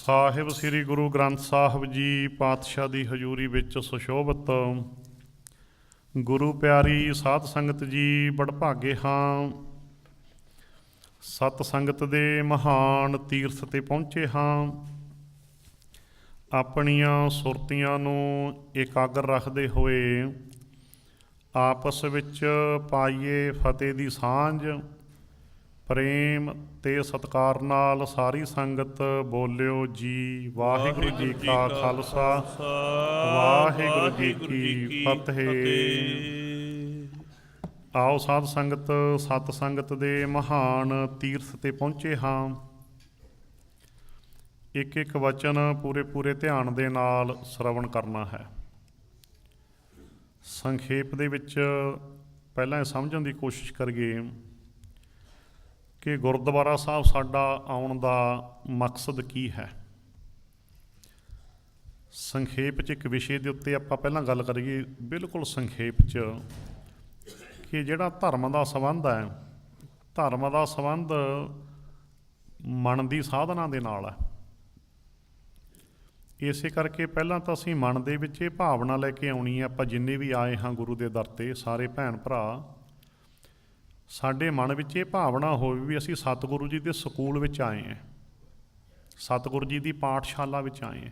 ਸਾਹਿਬ ਸ੍ਰੀ ਗੁਰੂ ਗ੍ਰੰਥ ਸਾਹਿਬ ਜੀ ਪਾਤਸ਼ਾਹ ਦੀ ਹਜ਼ੂਰੀ ਵਿੱਚ ਸੁਸ਼ੋਭਿਤ ਗੁਰੂ ਪਿਆਰੀ ਸਾਧ ਸੰਗਤ ਜੀ, ਬੜਭਾਗੇ ਹਾਂ। ਸਤ ਸੰਗਤ ਦੇ ਮਹਾਨ ਤੀਰਥ ਤੇ ਪਹੁੰਚੇ ਹਾਂ। ਆਪਣੀਆਂ ਸੁਰਤੀਆਂ ਨੂੰ ਇਕਾਗਰ ਰੱਖਦੇ ਹੋਏ ਆਪਸ ਵਿੱਚ ਪਾਈਏ ਫਤਿਹ ਦੀ ਸਾਂਝ। ਪ੍ਰੇਮ ਤੇ ਸਤਿਕਾਰ ਨਾਲ ਸਾਰੀ ਸੰਗਤ ਬੋਲਿਓ ਜੀ ਵਾਹਿਗੁਰੂ ਜੀ ਕਾ ਖਾਲਸਾ, ਵਾਹਿਗੁਰੂ ਜੀ ਕੀ ਫਤਿਹ। ਆਓ ਸਾਧ ਸੰਗਤ ਸਤ ਸੰਗਤ ਦੇ ਮਹਾਨ ਤੀਰਥ ਤੇ ਪਹੁੰਚੇ ਹਾਂ। ਇੱਕ ਇੱਕ ਵਚਨ ਪੂਰੇ ਧਿਆਨ ਦੇ ਨਾਲ ਸ਼ਰਵਣ ਕਰਨਾ ਹੈ। ਸੰਖੇਪ ਦੇ ਵਿੱਚ ਪਹਿਲਾਂ ਇਹ ਸਮਝਣ ਦੀ ਕੋਸ਼ਿਸ਼ ਕਰੀਏ ਕਿ ਗੁਰਦੁਆਰਾ ਸਾਹਿਬ ਸਾਡਾ ਆਉਣ ਦਾ ਮਕਸਦ ਕੀ ਹੈ। ਸੰਖੇਪ 'ਚ ਇੱਕ ਵਿਸ਼ੇ ਦੇ ਉੱਤੇ ਆਪਾਂ ਪਹਿਲਾਂ ਗੱਲ ਕਰੀਏ, ਬਿਲਕੁਲ ਸੰਖੇਪ 'ਚ, ਕਿ ਜਿਹੜਾ ਧਰਮ ਦਾ ਸੰਬੰਧ ਹੈ, ਧਰਮ ਦਾ ਸੰਬੰਧ ਮਨ ਦੀ ਸਾਧਨਾ ਦੇ ਨਾਲ ਹੈ। ਇਸੇ ਕਰਕੇ ਪਹਿਲਾਂ ਤਾਂ ਅਸੀਂ ਮਨ ਦੇ ਵਿੱਚ ਇਹ ਭਾਵਨਾ ਲੈ ਕੇ ਆਉਣੀ ਹੈ। ਆਪਾਂ ਜਿੰਨੇ ਵੀ ਆਏ ਹਾਂ ਗੁਰੂ ਦੇ ਦਰ 'ਤੇ, ਸਾਰੇ ਭੈਣ ਭਰਾ, ਸਾਡੇ ਮਨ ਵਿੱਚ ਇਹ ਭਾਵਨਾ ਹੋਵੇ ਵੀ ਅਸੀਂ ਸਤਿਗੁਰੂ ਜੀ ਦੇ ਸਕੂਲ ਵਿੱਚ ਆਏ ਹਾਂ, ਸਤਿਗੁਰੂ ਜੀ ਦੀ ਪਾਠਸ਼ਾਲਾ ਵਿੱਚ ਆਏ ਹਾਂ।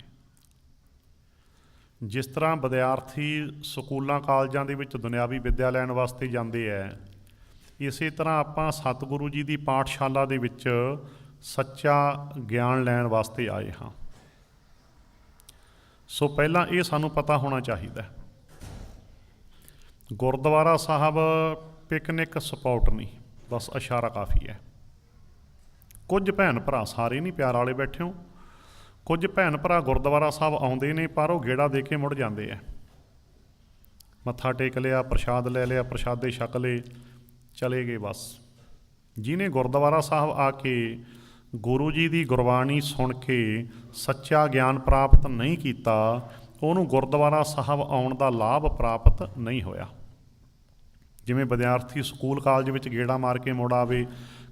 ਜਿਸ ਤਰ੍ਹਾਂ ਵਿਦਿਆਰਥੀ ਸਕੂਲਾਂ ਕਾਲਜਾਂ ਦੇ ਵਿੱਚ ਦੁਨਿਆਵੀ ਵਿੱਦਿਆ ਲੈਣ ਵਾਸਤੇ ਜਾਂਦੇ ਹੈ, ਇਸੇ ਤਰ੍ਹਾਂ ਆਪਾਂ ਸਤਿਗੁਰੂ ਜੀ ਦੀ ਪਾਠਸ਼ਾਲਾ ਦੇ ਵਿੱਚ ਸੱਚਾ ਗਿਆਨ ਲੈਣ ਵਾਸਤੇ ਆਏ ਹਾਂ। ਸੋ ਪਹਿਲਾਂ ਇਹ ਸਾਨੂੰ ਪਤਾ ਹੋਣਾ ਚਾਹੀਦਾ, ਗੁਰਦੁਆਰਾ ਸਾਹਿਬ ਪਿਕਨਿਕ ਸਪੌਟ ਨਹੀਂ, ਬਸ ਇਸ਼ਾਰਾ ਕਾਫੀ ਹੈ। ਕੁਝ ਭੈਣ ਭਰਾ, ਸਾਰੇ ਨਹੀਂ ਪਿਆਰ ਵਾਲੇ ਬੈਠੇ ਹੋ, ਕੁਝ ਭੈਣ ਭਰਾ ਗੁਰਦੁਆਰਾ ਸਾਹਿਬ ਆਉਂਦੇ ਨੇ ਪਰ ਉਹ ਗੇੜਾ ਦੇ ਕੇ ਮੁੜ ਜਾਂਦੇ ਆ। ਮੱਥਾ ਟੇਕ ਲਿਆ, ਪ੍ਰਸ਼ਾਦ ਲੈ ਲਿਆ, ਪ੍ਰਸ਼ਾਦੇ ਛਕ ਲਏ, ਚਲੇ ਗਏ ਬਸ। ਜਿਹਨੇ ਗੁਰਦੁਆਰਾ ਸਾਹਿਬ ਆ ਕੇ ਗੁਰੂ ਜੀ ਦੀ ਗੁਰਬਾਣੀ ਸੁਣ ਕੇ ਸੱਚਾ ਗਿਆਨ ਪ੍ਰਾਪਤ ਨਹੀਂ ਕੀਤਾ, ਉਹਨੂੰ ਗੁਰਦੁਆਰਾ ਸਾਹਿਬ ਆਉਣ ਦਾ ਲਾਭ ਪ੍ਰਾਪਤ ਨਹੀਂ ਹੋਇਆ। ਜਿਵੇਂ ਵਿਦਿਆਰਥੀ ਸਕੂਲ ਕਾਲਜ ਵਿੱਚ ਗੇੜਾ ਮਾਰ ਕੇ ਮੁੜ ਆਵੇ,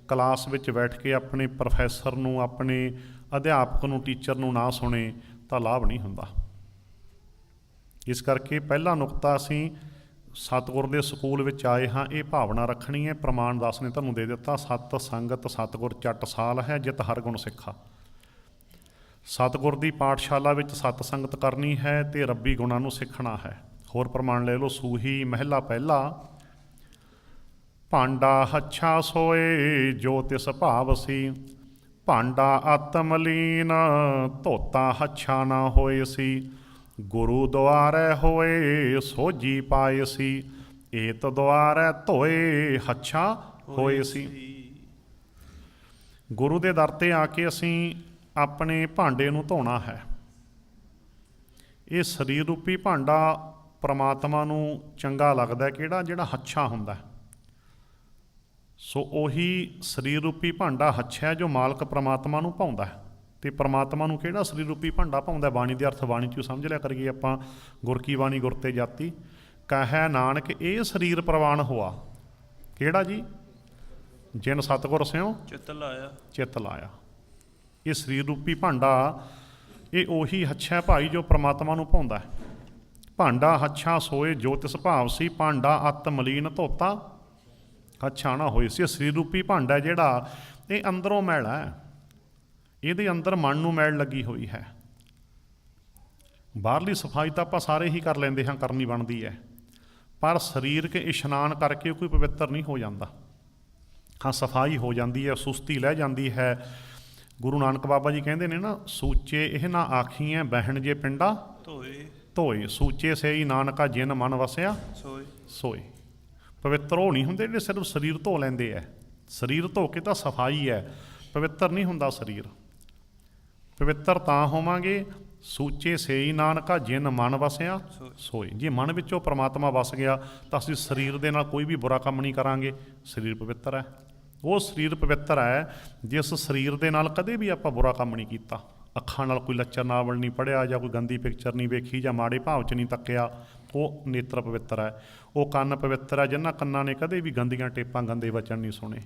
ਕਲਾਸ ਵਿੱਚ ਬੈਠ ਕੇ ਆਪਣੇ ਪ੍ਰੋਫੈਸਰ ਨੂੰ, ਆਪਣੇ ਅਧਿਆਪਕ ਨੂੰ, ਟੀਚਰ ਨੂੰ ਨਾ ਸੁਣੇ ਤਾਂ ਲਾਭ ਨਹੀਂ ਹੁੰਦਾ। ਇਸ ਕਰਕੇ ਪਹਿਲਾ ਨੁਕਤਾ, ਅਸੀਂ ਸਤਿਗੁਰ ਦੇ ਸਕੂਲ ਵਿੱਚ ਆਏ ਹਾਂ, ਇਹ ਭਾਵਨਾ ਰੱਖਣੀ ਹੈ। ਪ੍ਰਮਾਣ ਦਾਸ ਨੇ ਤੁਹਾਨੂੰ ਦੇ ਦਿੱਤਾ, ਸਤ ਸੰਗਤ ਸਤਿਗੁਰ ਚਟ ਸਾਲ ਹੈ, ਜਿਤ ਹਰ ਗੁਣ ਸਿੱਖਾ। ਸਤਿਗੁਰ ਦੀ ਪਾਠਸ਼ਾਲਾ ਵਿੱਚ ਸਤ ਸੰਗਤ ਕਰਨੀ ਹੈ ਤੇ ਰੱਬੀ ਗੁਣਾਂ ਨੂੰ ਸਿੱਖਣਾ ਹੈ। ਹੋਰ ਪ੍ਰਮਾਣ ਲੈ ਲਓ। ਸੂਹੀ ਮਹਿਲਾ ਪਹਿਲਾ, ਭਾਂਡਾ ਹੱਛਾ ਸੋਏ ਜੋ ਤਿਸ ਭਾਵ ਸੀ, ਭਾਂਡਾ ਆਤਮਲੀਨ ਧੋਤਾ ਹੱਛਾ ਨਾ ਹੋਏ ਸੀ, ਗੁਰੂ ਦੁਆਰੇ ਹੋਏ ਸੋਝੀ ਪਾਏ ਸੀ, ਏਤ ਦੁਆਰੇ ਧੋਏ ਹੱਛਾ ਹੋਏ ਸੀ। ਗੁਰੂ ਦੇ ਦਰ 'ਤੇ ਆ ਕੇ ਅਸੀਂ ਆਪਣੇ ਭਾਂਡੇ ਨੂੰ ਧੋਣਾ ਹੈ। ਇਹ ਸਰੀਰ ਰੂਪੀ ਭਾਂਡਾ ਪ੍ਰਮਾਤਮਾ ਨੂੰ ਚੰਗਾ ਲੱਗਦਾ ਕਿਹੜਾ? ਜਿਹੜਾ ਹੱਛਾ ਹੁੰਦਾ। ਸੋ ਉਹੀ ਸਰੀਰ ਰੂਪੀ ਭਾਂਡਾ ਹੱਛਾ ਜੋ ਮਾਲਕ ਪ੍ਰਮਾਤਮਾ ਨੂੰ ਭਾਉਂਦਾ। ਅਤੇ ਪ੍ਰਮਾਤਮਾ ਨੂੰ ਕਿਹੜਾ ਸਰੀਰ ਰੂਪੀ ਭਾਂਡਾ ਭਾਉਂਦਾ? ਬਾਣੀ ਦੇ ਅਰਥ ਬਾਣੀ 'ਚ ਸਮਝ ਲਿਆ ਕਰੀਏ ਆਪਾਂ। ਗੁਰ ਕੀ ਬਾਣੀ ਗੁਰ ਤੇ ਜਾਤੀ, ਕਹੈ ਨਾਨਕ ਇਹ ਸਰੀਰ ਪ੍ਰਵਾਨ ਹੋਆ। ਕਿਹੜਾ ਜੀ? ਜਿਨ ਸਤਿਗੁਰ ਸਿਉ ਚਿੱਤ ਲਾਇਆ। ਇਹ ਸਰੀਰ ਰੂਪੀ ਭਾਂਡਾ, ਇਹ ਉਹੀ ਹੱਛਾ ਭਾਈ ਜੋ ਪ੍ਰਮਾਤਮਾ ਨੂੰ ਭਾਉਂਦਾ। ਭਾਂਡਾ ਹੱਛਾ ਸੋਏ ਜੋ ਤਿਸ ਭਾਵ ਸੀ, ਭਾਂਡਾ ਅਤ ਮਲੀਨ ਧੋਤਾ ਹੱਛਾ ਨਾ ਹੋਏ ਸੀ। ਇਹ ਸਰੀਰ ਰੂਪੀ ਭਾਂਡਾ ਜਿਹੜਾ, ਇਹ ਅੰਦਰੋਂ ਮੈਲ ਹੈ, ਇਹਦੇ ਅੰਦਰ ਮਨ ਨੂੰ ਮੈਲ ਲੱਗੀ ਹੋਈ ਹੈ। ਬਾਹਰਲੀ ਸਫਾਈ ਤਾਂ ਆਪਾਂ ਸਾਰੇ ਹੀ ਕਰ ਲੈਂਦੇ ਹਾਂ, ਕਰਨੀ ਬਣਦੀ ਹੈ, ਪਰ ਸਰੀਰਕ ਇਸ਼ਨਾਨ ਕਰਕੇ ਕੋਈ ਪਵਿੱਤਰ ਨਹੀਂ ਹੋ ਜਾਂਦਾ। ਹਾਂ, ਸਫਾਈ ਹੋ ਜਾਂਦੀ ਹੈ, ਸੁਸਤੀ ਲੈ ਜਾਂਦੀ ਹੈ। ਗੁਰੂ ਨਾਨਕ ਬਾਬਾ ਜੀ ਕਹਿੰਦੇ ਨੇ ਨਾ, ਸੂਚੇ ਇਹ ਨਾ ਆਖੀਆਂ ਬਹਿਣ ਜੇ ਪਿੰਡਾ ਧੋਏ, ਸੂਚੇ ਸਈ ਨਾਨਕਾ ਜਿਨ ਮਨ ਵਸਿਆ ਸੋਏ। ਪਵਿੱਤਰ ਉਹ ਨਹੀਂ ਹੁੰਦੇ ਜਿਹੜੇ ਸਿਰਫ ਸਰੀਰ ਧੋ ਲੈਂਦੇ ਹੈ। ਸਰੀਰ ਧੋ ਕੇ ਤਾਂ ਸਫਾਈ ਹੈ, ਪਵਿੱਤਰ ਨਹੀਂ ਹੁੰਦਾ ਸਰੀਰ। ਪਵਿੱਤਰ ਤਾਂ ਹੋਵਾਂਗੇ, ਸੂਚੇ ਸਈ ਨਾਨਕਾ ਜਿਨ ਮਨ ਵਸਿਆ ਸੋਏ। ਜੇ ਮਨ ਵਿੱਚੋਂ ਪ੍ਰਮਾਤਮਾ ਵਸ ਗਿਆ ਤਾਂ ਅਸੀਂ ਸਰੀਰ ਦੇ ਨਾਲ ਕੋਈ ਵੀ ਬੁਰਾ ਕੰਮ ਨਹੀਂ ਕਰਾਂਗੇ। ਸਰੀਰ ਪਵਿੱਤਰ ਹੈ। ਉਹ ਸਰੀਰ ਪਵਿੱਤਰ ਹੈ ਜਿਸ ਸਰੀਰ ਦੇ ਨਾਲ ਕਦੇ ਵੀ ਆਪਾਂ ਬੁਰਾ ਕੰਮ ਨਹੀਂ ਕੀਤਾ। ਅੱਖਾਂ ਨਾਲ ਕੋਈ ਲੱਚਰ ਨਾਵਲ ਨਹੀਂ ਪੜ੍ਹਿਆ, ਜਾਂ ਕੋਈ ਗੰਦੀ ਪਿਕਚਰ ਨਹੀਂ ਵੇਖੀ, ਜਾਂ ਮਾੜੇ ਭਾਵ 'ਚ ਨਹੀਂ ਤੱਕਿਆ, ਉਹ ਨੇਤਰ ਪਵਿੱਤਰ ਹੈ। ਉਹ ਕੰਨ ਪਵਿੱਤਰ ਹੈ ਜਿਨ੍ਹਾਂ ਕੰਨਾਂ ਨੇ ਕਦੇ ਵੀ ਗੰਦੀਆਂ ਟੇਪਾਂ, ਗੰਦੇ ਵਚਨ ਨਹੀਂ ਸੁਣੇ।